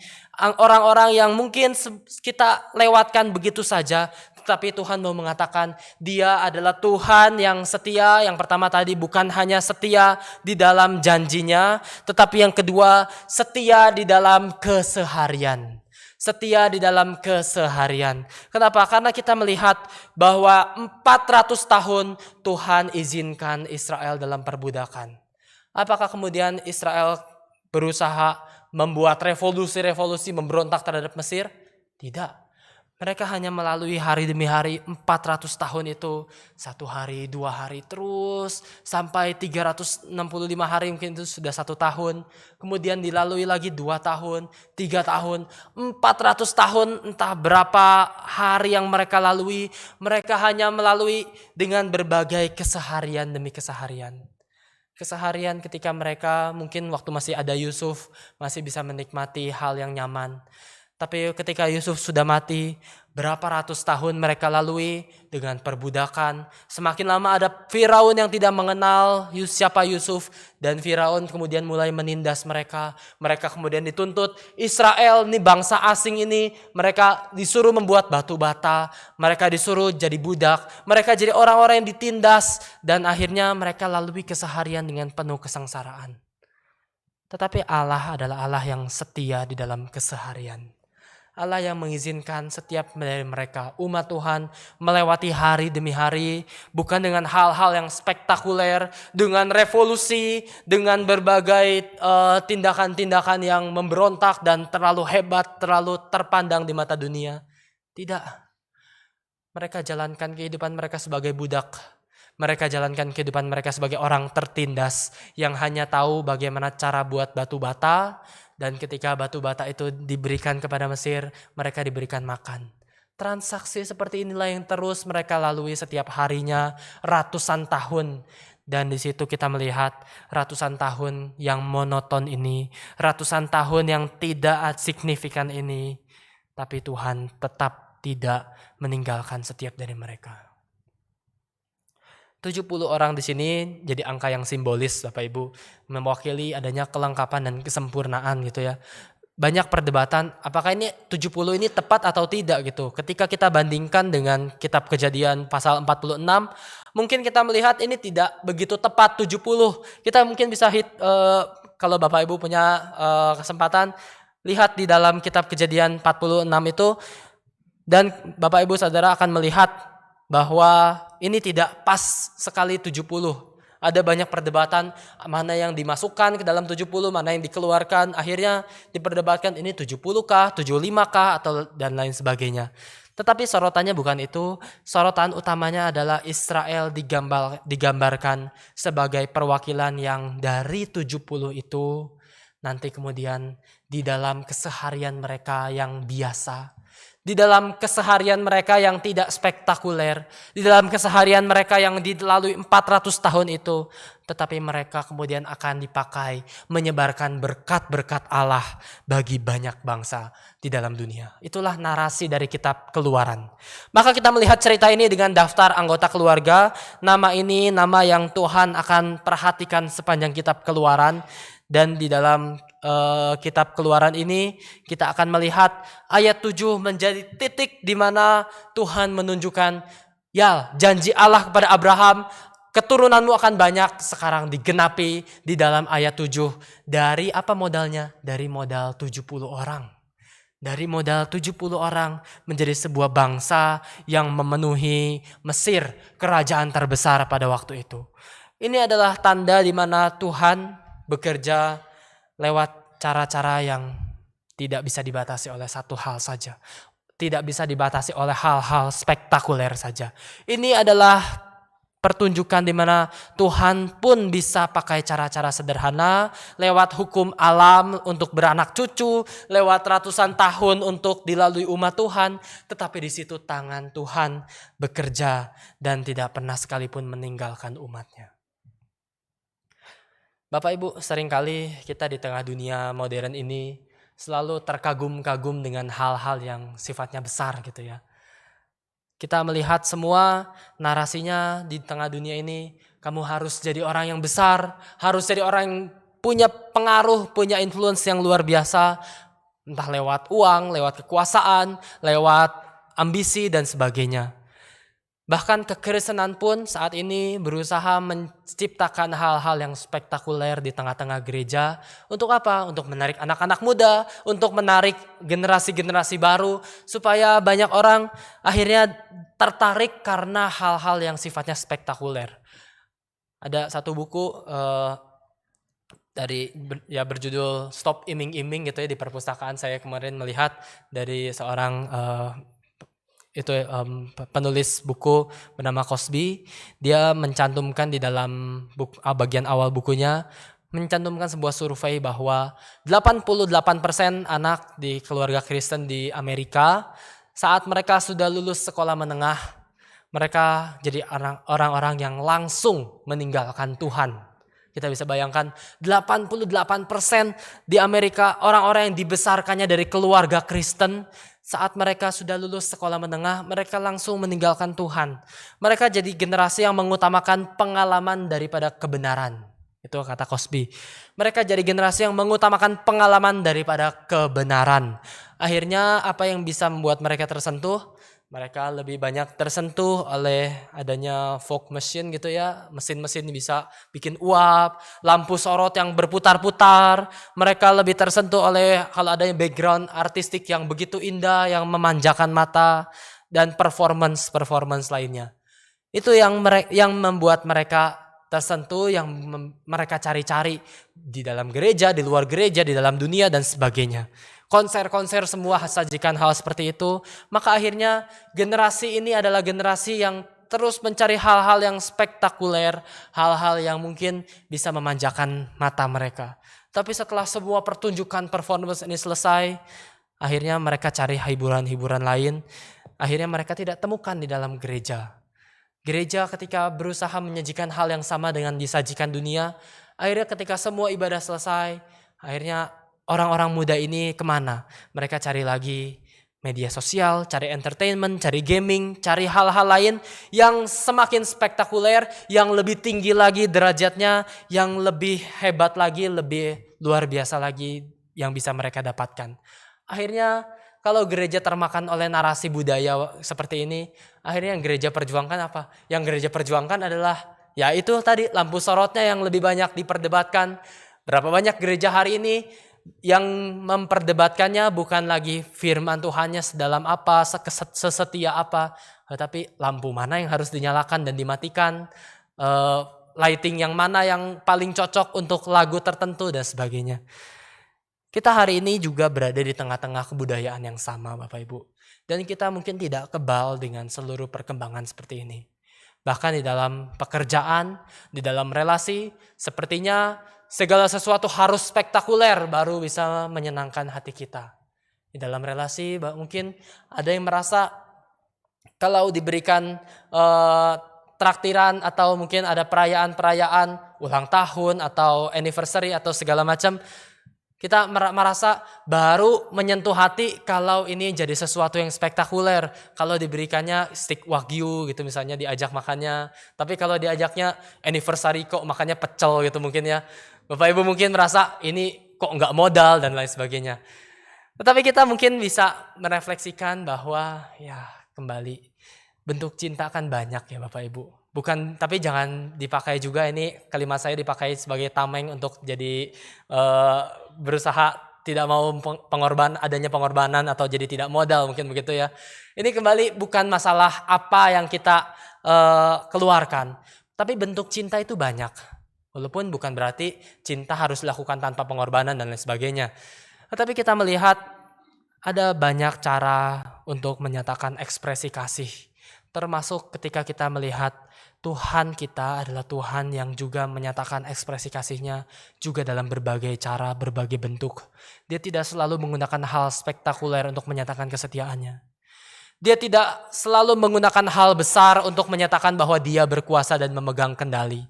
Speaker 1: orang-orang yang mungkin kita lewatkan begitu saja, tetapi Tuhan mau mengatakan Dia adalah Tuhan yang setia. Yang pertama tadi bukan hanya setia di dalam janjinya, tetapi yang kedua setia di dalam keseharian. Setia di dalam keseharian. Kenapa? Karena kita melihat bahwa 400 tahun Tuhan izinkan Israel dalam perbudakan. Apakah kemudian Israel berusaha membuat revolusi-revolusi memberontak terhadap Mesir? Tidak. Mereka hanya melalui hari demi hari 400 tahun itu. 1 hari, 2 hari terus. Sampai 365 hari mungkin itu sudah 1 tahun. Kemudian dilalui lagi 2 tahun, 3 tahun, 400 tahun entah berapa hari yang mereka lalui. Mereka hanya melalui dengan berbagai keseharian demi keseharian. Keseharian ketika mereka mungkin waktu masih ada Yusuf masih bisa menikmati hal yang nyaman. Tapi ketika Yusuf sudah mati, berapa ratus tahun mereka lalui dengan perbudakan. Semakin lama ada Firaun yang tidak mengenal siapa Yusuf. Dan Firaun kemudian mulai menindas mereka. Mereka kemudian dituntut. Israel, ini bangsa asing ini, mereka disuruh membuat batu bata. Mereka disuruh jadi budak. Mereka jadi orang-orang yang ditindas. Dan akhirnya mereka lalui keseharian dengan penuh kesengsaraan. Tetapi Allah adalah Allah yang setia di dalam keseharian. Allah yang mengizinkan setiap dari mereka, umat Tuhan, melewati hari demi hari, bukan dengan hal-hal yang spektakuler, dengan revolusi, dengan berbagai tindakan-tindakan yang memberontak dan terlalu hebat, terlalu terpandang di mata dunia. Tidak. Mereka jalankan kehidupan mereka sebagai budak. Mereka jalankan kehidupan mereka sebagai orang tertindas yang hanya tahu bagaimana cara buat batu bata. Dan ketika batu bata itu diberikan kepada Mesir, mereka diberikan makan. Transaksi seperti inilah yang terus mereka lalui setiap harinya ratusan tahun. Dan di situ kita melihat ratusan tahun yang monoton ini, ratusan tahun yang tidak signifikan ini. Tapi Tuhan tetap tidak meninggalkan setiap dari mereka. 70 orang di sini jadi angka yang simbolis Bapak Ibu, mewakili adanya kelengkapan dan kesempurnaan gitu ya. Banyak perdebatan apakah ini 70 ini tepat atau tidak gitu. Ketika kita bandingkan dengan kitab Kejadian pasal 46, mungkin kita melihat ini tidak begitu tepat 70. Kita mungkin bisa kalau Bapak Ibu punya kesempatan lihat di dalam kitab Kejadian 46 itu, dan Bapak Ibu Saudara akan melihat bahwa ini tidak pas sekali 70. Ada banyak perdebatan mana yang dimasukkan ke dalam 70, mana yang dikeluarkan. Akhirnya diperdebatkan ini 70 kah, 75 kah, atau dan lain sebagainya. Tetapi sorotannya bukan itu. Sorotan utamanya adalah Israel digambarkan sebagai perwakilan yang dari 70 itu nanti kemudian di dalam keseharian mereka yang biasa, Di dalam keseharian mereka yang tidak spektakuler, di dalam keseharian mereka yang dilalui 400 tahun itu, tetapi mereka kemudian akan dipakai menyebarkan berkat-berkat Allah bagi banyak bangsa di dalam dunia. Itulah narasi dari kitab Keluaran. Maka kita melihat cerita ini dengan daftar anggota keluarga. Nama ini nama yang Tuhan akan perhatikan sepanjang kitab Keluaran. Dan di dalam kitab Keluaran ini kita akan melihat ayat 7 menjadi titik di mana Tuhan menunjukkan ya janji Allah kepada Abraham, keturunanmu akan banyak, sekarang digenapi di dalam ayat 7. Dari apa modalnya? Dari modal 70 orang. Dari modal 70 orang menjadi sebuah bangsa yang memenuhi Mesir, kerajaan terbesar pada waktu itu. Ini adalah tanda di mana Tuhan bekerja lewat cara-cara yang tidak bisa dibatasi oleh satu hal saja. Tidak bisa dibatasi oleh hal-hal spektakuler saja. Ini adalah pertunjukan di mana Tuhan pun bisa pakai cara-cara sederhana, lewat hukum alam untuk beranak cucu, lewat ratusan tahun untuk dilalui umat Tuhan, tetapi di situ tangan Tuhan bekerja dan tidak pernah sekalipun meninggalkan umatnya. Bapak Ibu, seringkali kita di tengah dunia modern ini selalu terkagum-kagum dengan hal-hal yang sifatnya besar gitu ya. Kita melihat semua narasinya di tengah dunia ini, kamu harus jadi orang yang besar, harus jadi orang yang punya pengaruh, punya influence yang luar biasa, entah lewat uang, lewat kekuasaan, lewat ambisi dan sebagainya. Bahkan kekristenan pun saat ini berusaha menciptakan hal-hal yang spektakuler di tengah-tengah gereja. Untuk apa? Untuk menarik anak-anak muda, untuk menarik generasi-generasi baru, supaya banyak orang akhirnya tertarik karena hal-hal yang sifatnya spektakuler. Ada satu buku berjudul Stop Iming-Iming gitu ya, di perpustakaan saya kemarin melihat dari seorang penulis buku bernama Cosby. Dia mencantumkan di dalam bagian awal bukunya, mencantumkan sebuah survei bahwa 88% anak di keluarga Kristen di Amerika saat mereka sudah lulus sekolah menengah, mereka jadi orang-orang yang langsung meninggalkan Tuhan. Kita bisa bayangkan 88% di Amerika orang-orang yang dibesarkannya dari keluarga Kristen, saat mereka sudah lulus sekolah menengah, mereka langsung meninggalkan Tuhan. Mereka jadi generasi yang mengutamakan pengalaman daripada kebenaran. Itu kata Cosby. Mereka jadi generasi yang mengutamakan pengalaman daripada kebenaran. Akhirnya apa yang bisa membuat mereka tersentuh? Mereka lebih banyak tersentuh oleh adanya fog machine gitu ya. Mesin-mesin bisa bikin uap, lampu sorot yang berputar-putar. Mereka lebih tersentuh oleh kalau adanya background artistik yang begitu indah, yang memanjakan mata, dan performance lainnya. Itu yang membuat mereka tersentuh, yang mereka cari-cari di dalam gereja, di luar gereja, di dalam dunia dan sebagainya. Konser-konser semua sajikan hal seperti itu. Maka akhirnya generasi ini adalah generasi yang terus mencari hal-hal yang spektakuler, hal-hal yang mungkin bisa memanjakan mata mereka. Tapi setelah semua pertunjukan performance ini selesai, akhirnya mereka cari hiburan-hiburan lain. Akhirnya mereka tidak temukan di dalam gereja. Gereja ketika berusaha menyajikan hal yang sama dengan disajikan dunia, akhirnya ketika semua ibadah selesai, akhirnya orang-orang muda ini kemana? Mereka cari lagi media sosial, cari entertainment, cari gaming, cari hal-hal lain yang semakin spektakuler, yang lebih tinggi lagi derajatnya, yang lebih hebat lagi, lebih luar biasa lagi yang bisa mereka dapatkan. Akhirnya kalau gereja termakan oleh narasi budaya seperti ini, akhirnya yang gereja perjuangkan apa? Yang gereja perjuangkan adalah ya itu tadi, lampu sorotnya yang lebih banyak diperdebatkan. Berapa banyak gereja hari ini yang memperdebatkannya bukan lagi firman Tuhannya sedalam apa, sesetia apa, tetapi lampu mana yang harus dinyalakan dan dimatikan, lighting yang mana yang paling cocok untuk lagu tertentu dan sebagainya. Kita hari ini juga berada di tengah-tengah kebudayaan yang sama Bapak Ibu. Dan kita mungkin tidak kebal dengan seluruh perkembangan seperti ini. Bahkan di dalam pekerjaan, di dalam relasi, sepertinya segala sesuatu harus spektakuler baru bisa menyenangkan hati kita. Di dalam relasi mungkin ada yang merasa kalau diberikan traktiran atau mungkin ada perayaan-perayaan ulang tahun atau anniversary atau segala macam, kita merasa baru menyentuh hati kalau ini jadi sesuatu yang spektakuler. Kalau diberikannya steak wagyu gitu misalnya diajak makannya. Tapi kalau diajaknya anniversary kok makannya pecel gitu mungkin ya. Bapak Ibu mungkin merasa ini kok nggak modal dan lain sebagainya. Tetapi kita mungkin bisa merefleksikan bahwa ya kembali bentuk cinta kan banyak ya Bapak Ibu. Bukan, tapi jangan dipakai juga ini kalimat saya dipakai sebagai tameng untuk jadi berusaha tidak mau adanya pengorbanan atau jadi tidak modal mungkin begitu ya. Ini kembali bukan masalah apa yang kita keluarkan, tapi bentuk cinta itu banyak. Walaupun bukan berarti cinta harus dilakukan tanpa pengorbanan dan lain sebagainya. Tetapi kita melihat ada banyak cara untuk menyatakan ekspresi kasih. Termasuk ketika kita melihat Tuhan kita adalah Tuhan yang juga menyatakan ekspresi kasihnya juga dalam berbagai cara, berbagai bentuk. Dia tidak selalu menggunakan hal spektakuler untuk menyatakan kesetiaannya. Dia tidak selalu menggunakan hal besar untuk menyatakan bahwa dia berkuasa dan memegang kendali.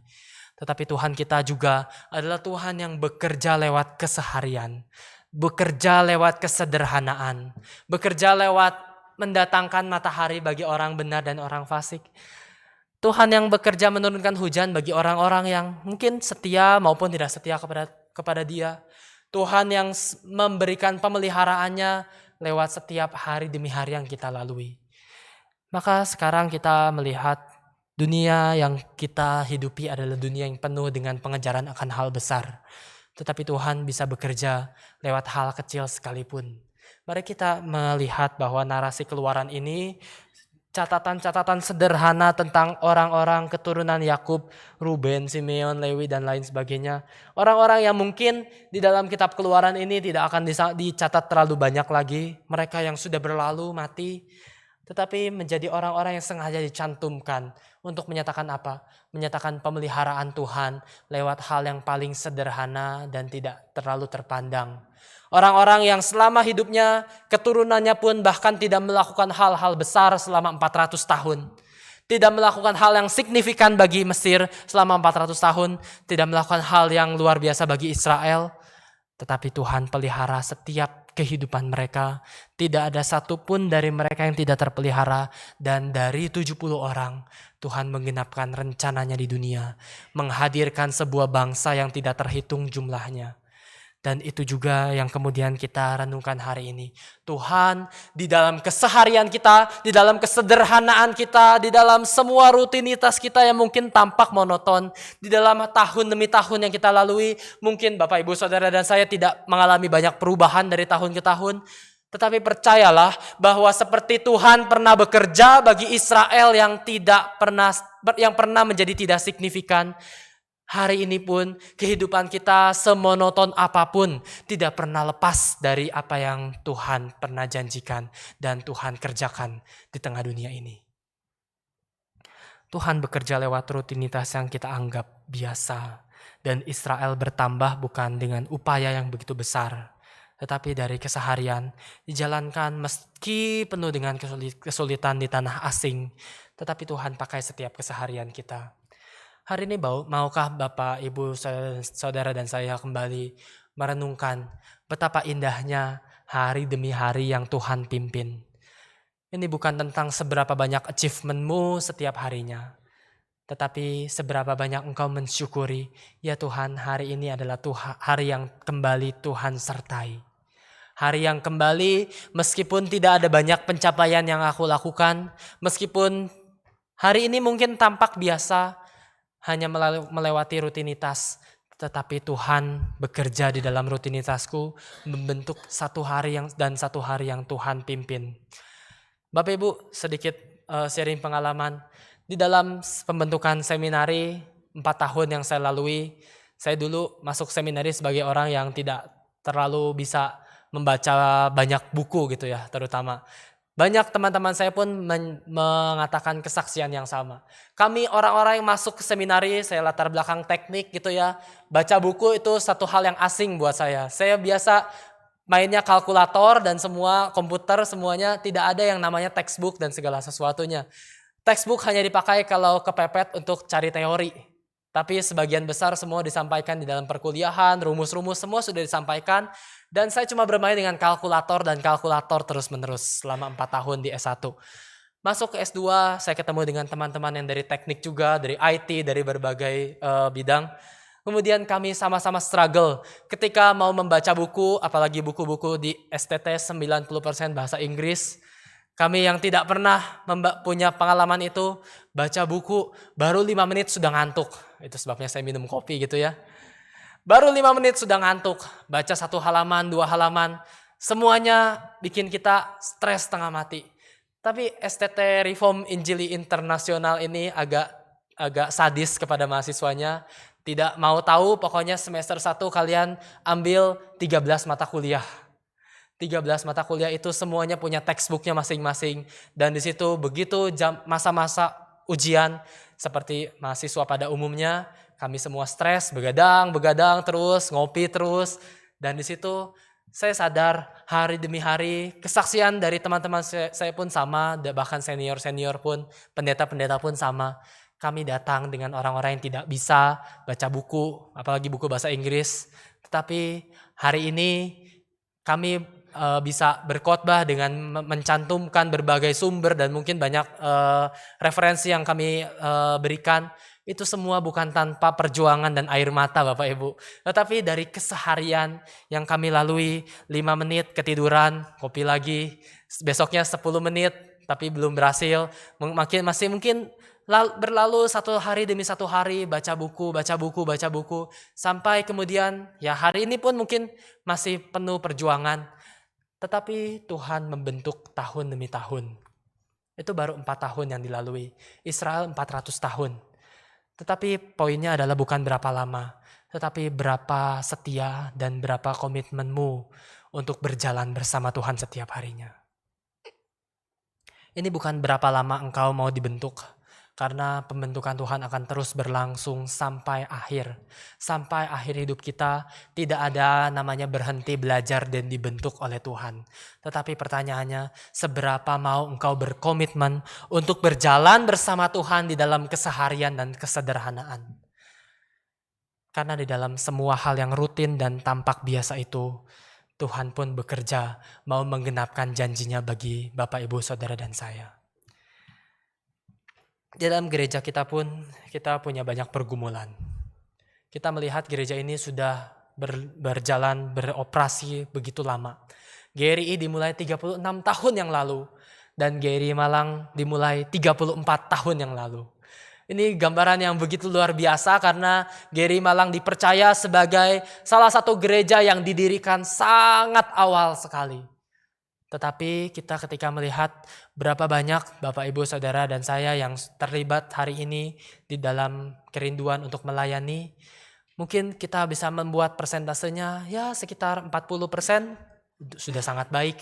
Speaker 1: Tetapi Tuhan kita juga adalah Tuhan yang bekerja lewat keseharian, bekerja lewat kesederhanaan, bekerja lewat mendatangkan matahari bagi orang benar dan orang fasik. Tuhan yang bekerja menurunkan hujan bagi orang-orang yang mungkin setia maupun tidak setia kepada Dia. Tuhan yang memberikan pemeliharaannya lewat setiap hari demi hari yang kita lalui. Maka sekarang kita melihat dunia yang kita hidupi adalah dunia yang penuh dengan pengejaran akan hal besar. Tetapi Tuhan bisa bekerja lewat hal kecil sekalipun. Mari kita melihat bahwa narasi Keluaran ini catatan-catatan sederhana tentang orang-orang keturunan Yakub, Ruben, Simeon, Lewi, dan lain sebagainya. Orang-orang yang mungkin di dalam kitab Keluaran ini tidak akan dicatat terlalu banyak lagi. Mereka yang sudah berlalu, mati. Tetapi menjadi orang-orang yang sengaja dicantumkan untuk menyatakan apa? Menyatakan pemeliharaan Tuhan lewat hal yang paling sederhana dan tidak terlalu terpandang. Orang-orang yang selama hidupnya, keturunannya pun bahkan tidak melakukan hal-hal besar selama 400 tahun. Tidak melakukan hal yang signifikan bagi Mesir selama 400 tahun. Tidak melakukan hal yang luar biasa bagi Israel. Tetapi Tuhan pelihara setiap kehidupan mereka. Tidak ada satupun dari mereka yang tidak terpelihara. Dan dari 70 orang, Tuhan menggenapkan rencananya di dunia. Menghadirkan sebuah bangsa yang tidak terhitung jumlahnya. Dan itu juga yang kemudian kita renungkan hari ini. Tuhan di dalam keseharian kita, di dalam kesederhanaan kita, di dalam semua rutinitas kita yang mungkin tampak monoton, di dalam tahun demi tahun yang kita lalui, mungkin Bapak Ibu Saudara dan saya tidak mengalami banyak perubahan dari tahun ke tahun. Tetapi percayalah bahwa seperti Tuhan pernah bekerja bagi Israel yang pernah menjadi tidak signifikan. Hari ini pun kehidupan kita semonoton apapun tidak pernah lepas dari apa yang Tuhan pernah janjikan dan Tuhan kerjakan di tengah dunia ini. Tuhan bekerja lewat rutinitas yang kita anggap biasa dan Israel bertambah bukan dengan upaya yang begitu besar, tetapi dari keseharian dijalankan meski penuh dengan kesulitan di tanah asing, tetapi Tuhan pakai setiap keseharian kita. Hari ini maukah Bapak, Ibu, Saudara dan saya kembali merenungkan betapa indahnya hari demi hari yang Tuhan pimpin. Ini bukan tentang seberapa banyak achievement-mu setiap harinya, tetapi seberapa banyak engkau mensyukuri, ya Tuhan hari ini adalah hari yang kembali Tuhan sertai. Hari yang kembali meskipun tidak ada banyak pencapaian yang aku lakukan, meskipun hari ini mungkin tampak biasa, hanya melewati rutinitas, tetapi Tuhan bekerja di dalam rutinitasku, membentuk satu hari yang Tuhan pimpin. Bapak Ibu, sedikit sharing pengalaman. Di dalam pembentukan seminari 4 tahun yang saya lalui, saya dulu masuk seminari sebagai orang yang tidak terlalu bisa membaca banyak buku gitu ya, terutama. Banyak teman-teman saya pun mengatakan kesaksian yang sama. Kami orang-orang yang masuk ke seminari, saya latar belakang teknik gitu ya. Baca buku itu satu hal yang asing buat saya. Saya biasa mainnya kalkulator dan semua komputer, semuanya tidak ada yang namanya textbook dan segala sesuatunya. Textbook hanya dipakai kalau kepepet untuk cari teori. Tapi sebagian besar semua disampaikan di dalam perkuliahan, rumus-rumus semua sudah disampaikan. Dan saya cuma bermain dengan kalkulator dan kalkulator terus-menerus selama 4 tahun di S1. Masuk ke S2, saya ketemu dengan teman-teman yang dari teknik juga, dari IT, dari berbagai bidang. Kemudian kami sama-sama struggle ketika mau membaca buku, apalagi buku-buku di STT 90% bahasa Inggris. Kami yang tidak pernah punya pengalaman itu, baca buku baru 5 menit sudah ngantuk. Itu sebabnya saya minum kopi gitu ya. Baru 5 menit sudah ngantuk, baca 1 halaman, 2 halaman, semuanya bikin kita stres setengah mati. Tapi STT Reform Injili Internasional ini agak sadis kepada mahasiswanya. Tidak mau tahu, pokoknya semester 1 kalian ambil 13 mata kuliah. 13 mata kuliah itu semuanya punya textbooknya masing-masing. Dan di situ begitu masa-masa ujian, seperti mahasiswa pada umumnya, kami semua stres, begadang terus, ngopi terus. Dan di situ saya sadar hari demi hari, kesaksian dari teman-teman saya pun sama, bahkan senior-senior pun, pendeta-pendeta pun sama. Kami datang dengan orang-orang yang tidak bisa baca buku, apalagi buku bahasa Inggris. Tetapi hari ini kami bisa berkhotbah dengan mencantumkan berbagai sumber dan mungkin banyak referensi yang kami berikan. Itu semua bukan tanpa perjuangan dan air mata Bapak Ibu. Tetapi dari keseharian yang kami lalui, 5 menit ketiduran, kopi lagi, besoknya 10 menit tapi belum berhasil, masih mungkin berlalu 1 hari demi 1 hari, baca buku, sampai kemudian ya hari ini pun mungkin masih penuh perjuangan. Tetapi Tuhan membentuk tahun demi tahun. Itu baru 4 tahun yang dilalui. Israel 400 tahun. Tetapi poinnya adalah bukan berapa lama, tetapi berapa setia dan berapa komitmenmu untuk berjalan bersama Tuhan setiap harinya. Ini bukan berapa lama engkau mau dibentuk, karena pembentukan Tuhan akan terus berlangsung sampai akhir. Sampai akhir hidup kita tidak ada namanya berhenti belajar dan dibentuk oleh Tuhan. Tetapi pertanyaannya, seberapa mau engkau berkomitmen untuk berjalan bersama Tuhan di dalam keseharian dan kesederhanaan. Karena di dalam semua hal yang rutin dan tampak biasa itu, Tuhan pun bekerja mau menggenapkan janjinya bagi Bapak, Ibu, Saudara, dan saya. Di dalam gereja kita pun kita punya banyak pergumulan. Kita melihat gereja ini sudah berjalan, beroperasi begitu lama. GRI dimulai 36 tahun yang lalu dan GRI Malang dimulai 34 tahun yang lalu. Ini gambaran yang begitu luar biasa karena GRI Malang dipercaya sebagai salah satu gereja yang didirikan sangat awal sekali. Tetapi kita ketika melihat berapa banyak Bapak, Ibu, Saudara, dan saya yang terlibat hari ini di dalam kerinduan untuk melayani, mungkin kita bisa membuat persentasenya ya sekitar 40%, sudah sangat baik.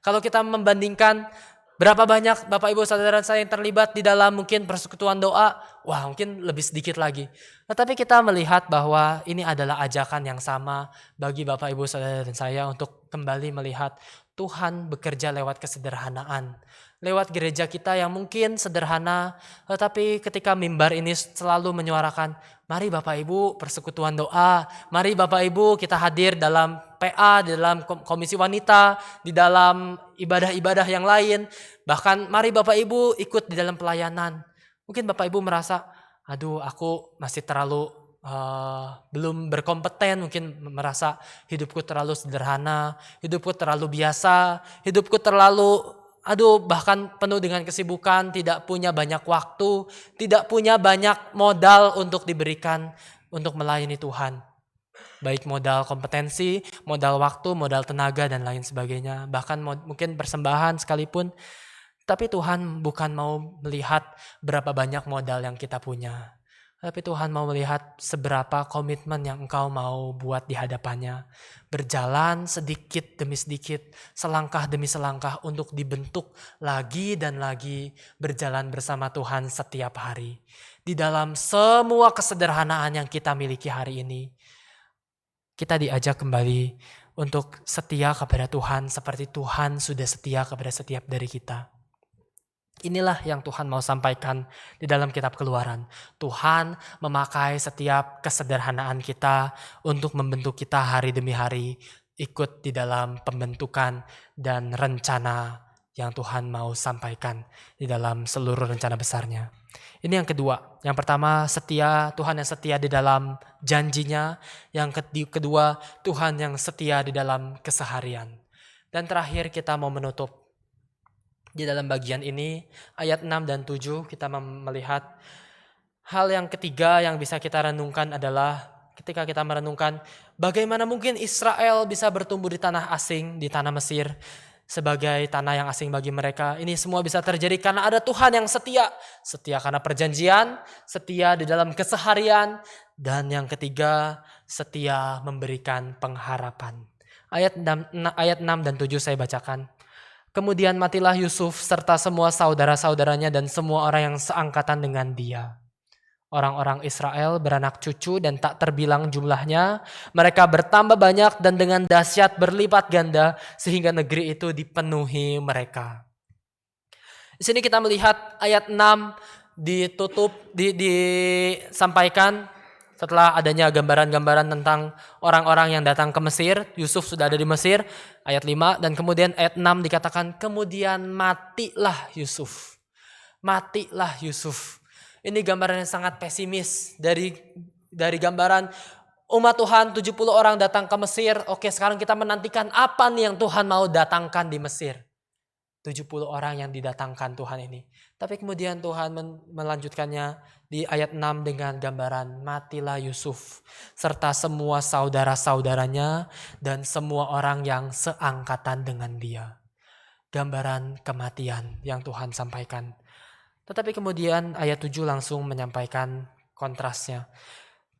Speaker 1: Kalau kita membandingkan berapa banyak Bapak, Ibu, Saudara, saya yang terlibat di dalam mungkin persekutuan doa, wah mungkin lebih sedikit lagi. Tetapi kita melihat bahwa ini adalah ajakan yang sama bagi Bapak, Ibu, Saudara, dan saya untuk kembali melihat Tuhan bekerja lewat kesederhanaan. Lewat gereja kita yang mungkin sederhana, tetapi ketika mimbar ini selalu menyuarakan, mari Bapak Ibu persekutuan doa, mari Bapak Ibu kita hadir dalam PA, di dalam komisi wanita, di dalam ibadah-ibadah yang lain, bahkan mari Bapak Ibu ikut di dalam pelayanan. Mungkin Bapak Ibu merasa, aduh aku masih terlalu belum berkompeten, mungkin merasa hidupku terlalu sederhana, hidupku terlalu biasa, hidupku terlalu bahkan penuh dengan kesibukan, tidak punya banyak waktu, tidak punya banyak modal untuk diberikan untuk melayani Tuhan. Baik modal kompetensi, modal waktu, modal tenaga dan lain sebagainya, bahkan mungkin persembahan sekalipun. Tapi Tuhan bukan mau melihat berapa banyak modal yang kita punya. Tapi Tuhan mau melihat seberapa komitmen yang engkau mau buat di hadapannya. Berjalan sedikit demi sedikit, selangkah demi selangkah untuk dibentuk lagi dan lagi berjalan bersama Tuhan setiap hari. Di dalam semua kesederhanaan yang kita miliki hari ini, kita diajak kembali untuk setia kepada Tuhan seperti Tuhan sudah setia kepada setiap dari kita. Inilah yang Tuhan mau sampaikan di dalam kitab Keluaran. Tuhan memakai setiap kesederhanaan kita untuk membentuk kita hari demi hari, ikut di dalam pembentukan dan rencana yang Tuhan mau sampaikan di dalam seluruh rencana besarnya. Ini yang kedua. Yang pertama, setia, Tuhan yang setia di dalam janjinya. Yang kedua, Tuhan yang setia di dalam keseharian. Dan terakhir kita mau menutup di dalam bagian ini, ayat 6 dan 7 kita melihat hal yang ketiga yang bisa kita renungkan adalah ketika kita merenungkan bagaimana mungkin Israel bisa bertumbuh di tanah asing, di tanah Mesir, sebagai tanah yang asing bagi mereka. Ini semua bisa terjadi karena ada Tuhan yang setia. Setia karena perjanjian, setia di dalam keseharian, dan yang ketiga, setia memberikan pengharapan. Ayat 6 dan 7 saya bacakan. Kemudian matilah Yusuf serta semua saudara-saudaranya dan semua orang yang seangkatan dengan dia. Orang-orang Israel beranak cucu dan tak terbilang jumlahnya. Mereka bertambah banyak dan dengan dahsyat berlipat ganda sehingga negeri itu dipenuhi mereka. Di sini kita melihat ayat 6 disampaikan setelah adanya gambaran-gambaran tentang orang-orang yang datang ke Mesir. Yusuf sudah ada di Mesir, ayat 5. Dan kemudian ayat 6 dikatakan, kemudian matilah Yusuf. Matilah Yusuf. Ini gambaran yang sangat pesimis dari gambaran umat Tuhan 70 orang datang ke Mesir. Oke, sekarang kita menantikan apa nih yang Tuhan mau datangkan di Mesir. 70 orang yang didatangkan Tuhan ini. Tapi kemudian Tuhan melanjutkannya di ayat 6 dengan gambaran matilah Yusuf serta semua saudara-saudaranya dan semua orang yang seangkatan dengan dia. Gambaran kematian yang Tuhan sampaikan. Tetapi kemudian ayat 7 langsung menyampaikan kontrasnya.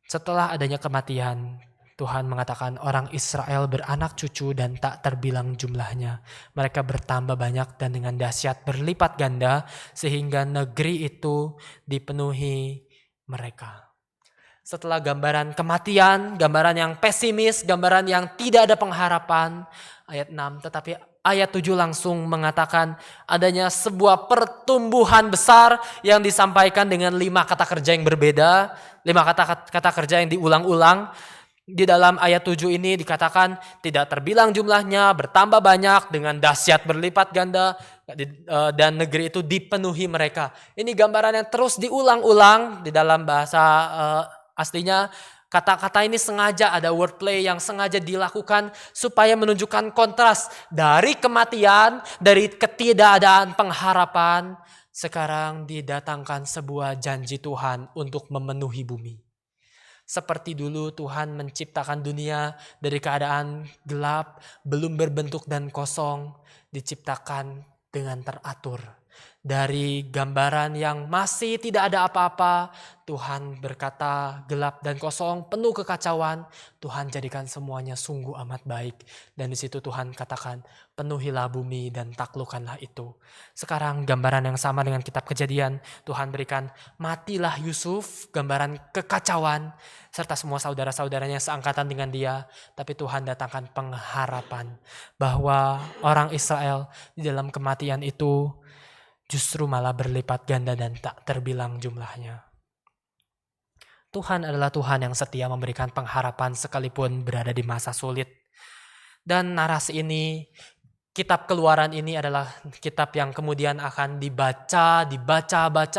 Speaker 1: Setelah adanya kematian, Tuhan mengatakan orang Israel beranak cucu dan tak terbilang jumlahnya. Mereka bertambah banyak dan dengan dahsyat berlipat ganda sehingga negeri itu dipenuhi mereka. Setelah gambaran kematian, gambaran yang pesimis, gambaran yang tidak ada pengharapan, ayat 6, tetapi ayat 7 langsung mengatakan adanya sebuah pertumbuhan besar yang disampaikan dengan 5 kata kerja yang berbeda, 5 kata kerja yang diulang-ulang. Di dalam ayat 7 ini dikatakan tidak terbilang jumlahnya, bertambah banyak dengan dahsyat berlipat ganda dan negeri itu dipenuhi mereka. Ini gambaran yang terus diulang-ulang di dalam bahasa aslinya. Kata-kata ini sengaja ada wordplay yang sengaja dilakukan supaya menunjukkan kontras dari kematian, dari ketidakadaan pengharapan. Sekarang didatangkan sebuah janji Tuhan untuk memenuhi bumi. Seperti dulu Tuhan menciptakan dunia dari keadaan gelap, belum berbentuk dan kosong, diciptakan dengan teratur. Dari gambaran yang masih tidak ada apa-apa, Tuhan berkata gelap dan kosong, penuh kekacauan. Tuhan jadikan semuanya sungguh amat baik. Dan di situ Tuhan katakan, penuhilah bumi dan taklukkanlah itu. Sekarang gambaran yang sama dengan kitab Kejadian, Tuhan berikan matilah Yusuf, gambaran kekacauan, serta semua saudara-saudaranya seangkatan dengan dia. Tapi Tuhan datangkan pengharapan bahwa orang Israel di dalam kematian itu justru malah berlipat ganda dan tak terbilang jumlahnya. Tuhan adalah Tuhan yang setia memberikan pengharapan sekalipun berada di masa sulit. Dan narasi ini, kitab Keluaran ini adalah kitab yang kemudian akan dibaca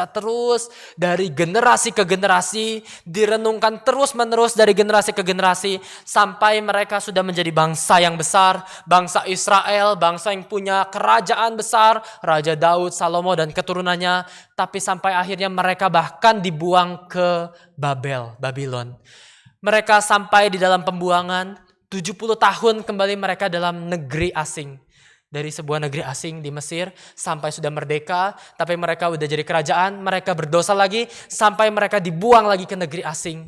Speaker 1: terus dari generasi ke generasi, direnungkan terus-menerus dari generasi ke generasi sampai mereka sudah menjadi bangsa yang besar, bangsa Israel, bangsa yang punya kerajaan besar, Raja Daud, Salomo dan keturunannya, tapi sampai akhirnya mereka bahkan dibuang ke Babylon. Mereka sampai di dalam pembuangan 70 tahun kembali mereka dalam negeri asing. Dari sebuah negeri asing di Mesir sampai sudah merdeka, tapi mereka udah jadi kerajaan, mereka berdosa lagi sampai mereka dibuang lagi ke negeri asing.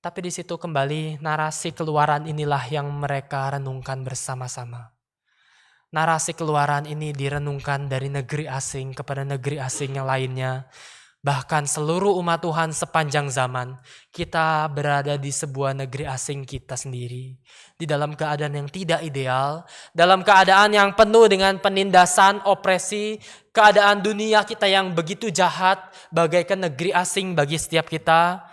Speaker 1: Tapi di situ kembali narasi Keluaran inilah yang mereka renungkan bersama-sama. Narasi Keluaran ini direnungkan dari negeri asing kepada negeri asing yang lainnya, Bahkan seluruh umat Tuhan sepanjang zaman, kita berada di sebuah negeri asing kita sendiri. Di dalam keadaan yang tidak ideal, dalam keadaan yang penuh dengan penindasan, opresi, keadaan dunia kita yang begitu jahat, bagaikan negeri asing bagi setiap kita.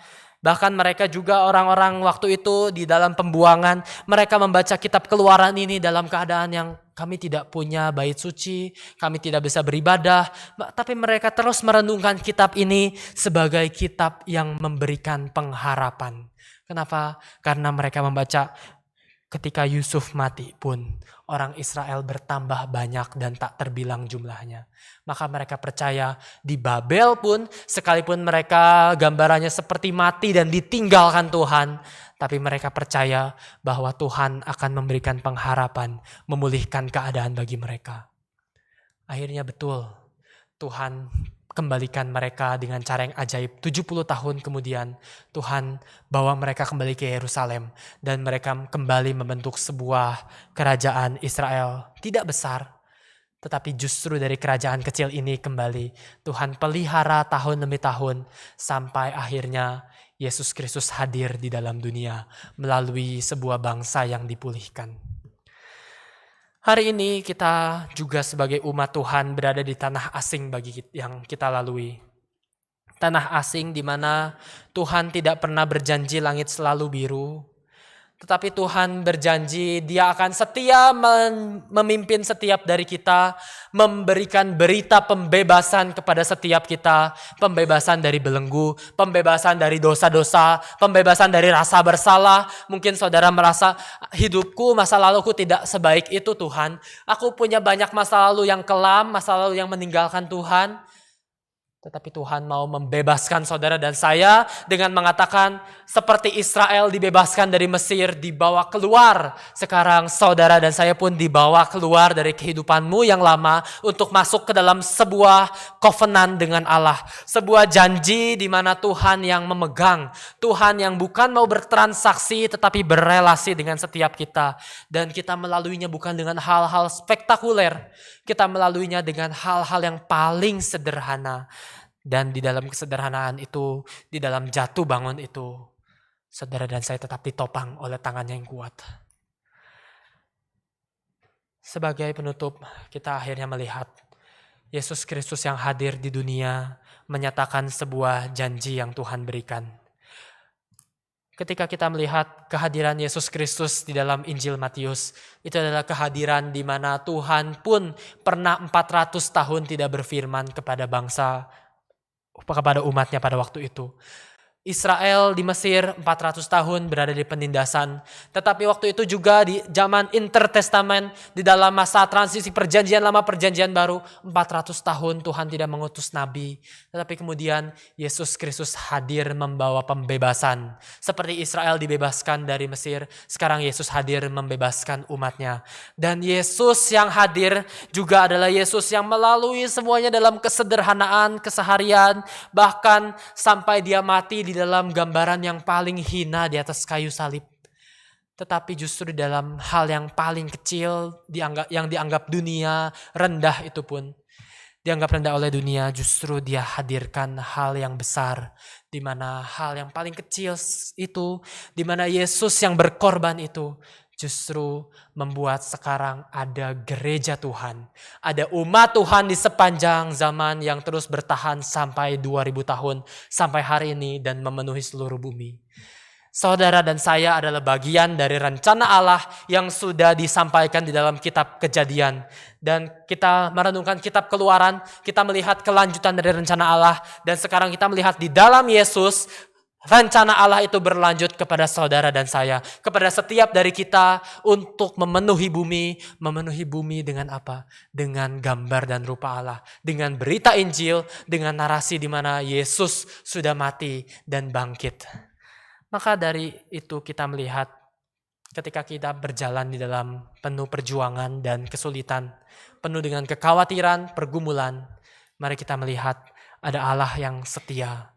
Speaker 1: Bahkan mereka juga orang-orang waktu itu di dalam pembuangan, mereka membaca kitab Keluaran ini dalam keadaan yang kami tidak punya bait suci, kami tidak bisa beribadah, tapi mereka terus merenungkan kitab ini sebagai kitab yang memberikan pengharapan. Kenapa? Karena mereka membaca ketika Yusuf mati pun orang Israel bertambah banyak dan tak terbilang jumlahnya. Maka mereka percaya di Babel pun sekalipun mereka gambarannya seperti mati dan ditinggalkan Tuhan, tapi mereka percaya bahwa Tuhan akan memberikan pengharapan, memulihkan keadaan bagi mereka. Akhirnya betul, Tuhan kembalikan mereka dengan cara yang ajaib. 70 tahun kemudian Tuhan bawa mereka kembali ke Yerusalem dan mereka kembali membentuk sebuah kerajaan Israel. Tidak besar, tetapi justru dari kerajaan kecil ini kembali Tuhan pelihara tahun demi tahun sampai akhirnya Yesus Kristus hadir di dalam dunia melalui sebuah bangsa yang dipulihkan. Hari ini kita juga sebagai umat Tuhan berada di tanah asing yang kita lalui. Tanah asing di mana Tuhan tidak pernah berjanji langit selalu biru. Tetapi Tuhan berjanji Dia akan setia memimpin setiap dari kita, memberikan berita pembebasan kepada setiap kita, pembebasan dari belenggu, pembebasan dari dosa-dosa, pembebasan dari rasa bersalah. Mungkin saudara merasa hidupku, masa laluku tidak sebaik itu Tuhan. Aku punya banyak masa lalu yang kelam, masa lalu yang meninggalkan Tuhan. Tetapi Tuhan mau membebaskan saudara dan saya dengan mengatakan seperti Israel dibebaskan dari Mesir, dibawa keluar. Sekarang saudara dan saya pun dibawa keluar dari kehidupanmu yang lama untuk masuk ke dalam sebuah covenant dengan Allah. Sebuah janji di mana Tuhan yang memegang. Tuhan yang bukan mau bertransaksi tetapi berelasi dengan setiap kita. Dan kita melaluinya bukan dengan hal-hal spektakuler. Kita melaluinya dengan hal-hal yang paling sederhana. Dan di dalam kesederhanaan itu, di dalam jatuh bangun itu, saudara dan saya tetap ditopang oleh tangannya yang kuat. Sebagai penutup, kita akhirnya melihat Yesus Kristus yang hadir di dunia menyatakan sebuah janji yang Tuhan berikan. Ketika kita melihat kehadiran Yesus Kristus di dalam Injil Matius, itu adalah kehadiran di mana Tuhan pun pernah 400 tahun tidak berfirman kepada kepada umatnya pada waktu itu. Israel di Mesir 400 tahun berada di penindasan. Tetapi waktu itu juga di zaman intertestament, di dalam masa transisi perjanjian lama perjanjian baru, 400 tahun Tuhan tidak mengutus nabi. Tetapi kemudian Yesus Kristus hadir membawa pembebasan. Seperti Israel dibebaskan dari Mesir, sekarang Yesus hadir membebaskan umatnya. Dan Yesus yang hadir juga adalah Yesus yang melalui semuanya dalam kesederhanaan, keseharian, bahkan sampai dia mati di dalam gambaran yang paling hina di atas kayu salib. Tetapi justru dalam hal yang paling kecil yang dianggap dunia rendah itu pun dianggap rendah oleh dunia, justru dia hadirkan hal yang besar, di mana hal yang paling kecil itu, di mana Yesus yang berkorban itu justru membuat sekarang ada gereja Tuhan. Ada umat Tuhan di sepanjang zaman yang terus bertahan sampai 2000 tahun. Sampai hari ini dan memenuhi seluruh bumi. Saudara dan saya adalah bagian dari rencana Allah yang sudah disampaikan di dalam kitab Kejadian. Dan kita merenungkan kitab Keluaran, kita melihat kelanjutan dari rencana Allah. Dan sekarang kita melihat di dalam Yesus, rencana Allah itu berlanjut kepada saudara dan saya, kepada setiap dari kita untuk memenuhi bumi dengan apa? Dengan gambar dan rupa Allah, dengan berita Injil, dengan narasi di mana Yesus sudah mati dan bangkit. Maka dari itu kita melihat ketika kita berjalan di dalam penuh perjuangan dan kesulitan, penuh dengan kekhawatiran, pergumulan, mari kita melihat ada Allah yang setia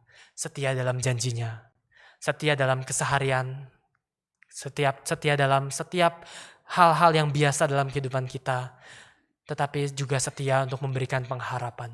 Speaker 1: dalam janjinya, setia dalam keseharian, setia dalam setiap hal-hal yang biasa dalam kehidupan kita, tetapi juga setia untuk memberikan pengharapan.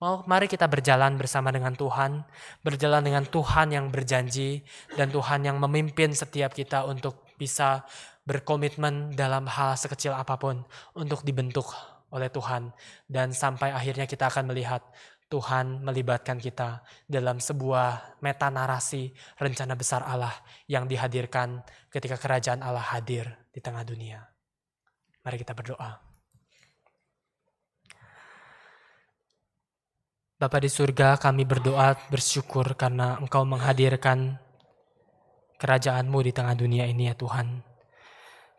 Speaker 1: Mari kita berjalan bersama dengan Tuhan, berjalan dengan Tuhan yang berjanji, dan Tuhan yang memimpin setiap kita untuk bisa berkomitmen dalam hal sekecil apapun untuk dibentuk oleh Tuhan. Dan sampai akhirnya kita akan melihat Tuhan melibatkan kita dalam sebuah meta narasi rencana besar Allah yang dihadirkan ketika kerajaan Allah hadir di tengah dunia. Mari kita berdoa. Bapa di surga, kami berdoa bersyukur karena Engkau menghadirkan kerajaan-Mu di tengah dunia ini ya Tuhan.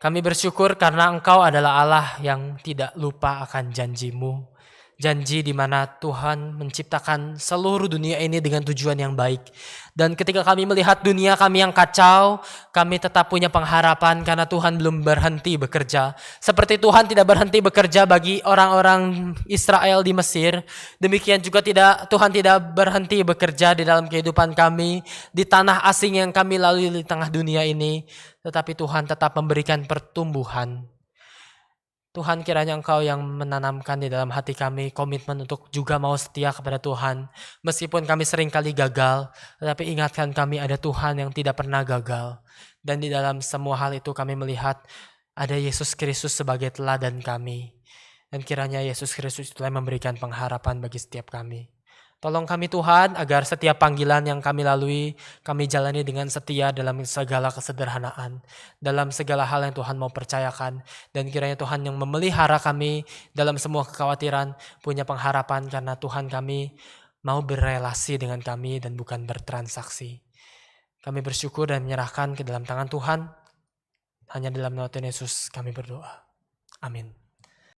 Speaker 1: Kami bersyukur karena Engkau adalah Allah yang tidak lupa akan janji-Mu. Janji di mana Tuhan menciptakan seluruh dunia ini dengan tujuan yang baik. Dan ketika kami melihat dunia kami yang kacau, kami tetap punya pengharapan karena Tuhan belum berhenti bekerja. Seperti Tuhan tidak berhenti bekerja bagi orang-orang Israel di Mesir, demikian juga Tuhan tidak berhenti bekerja di dalam kehidupan kami, di tanah asing yang kami lalui di tengah dunia ini. Tetapi Tuhan tetap memberikan pertumbuhan. Tuhan, kiranya Engkau yang menanamkan di dalam hati kami komitmen untuk juga mau setia kepada Tuhan. Meskipun kami seringkali gagal, tetapi ingatkan kami ada Tuhan yang tidak pernah gagal. Dan di dalam semua hal itu kami melihat ada Yesus Kristus sebagai teladan kami. Dan kiranya Yesus Kristus telah memberikan pengharapan bagi setiap kami. Tolong kami Tuhan agar setiap panggilan yang kami lalui, kami jalani dengan setia dalam segala kesederhanaan, dalam segala hal yang Tuhan mau percayakan. Dan kiranya Tuhan yang memelihara kami dalam semua kekhawatiran, punya pengharapan karena Tuhan kami mau berelasi dengan kami dan bukan bertransaksi. Kami bersyukur dan menyerahkan ke dalam tangan Tuhan. Hanya dalam nama Tuhan Yesus kami berdoa. Amin.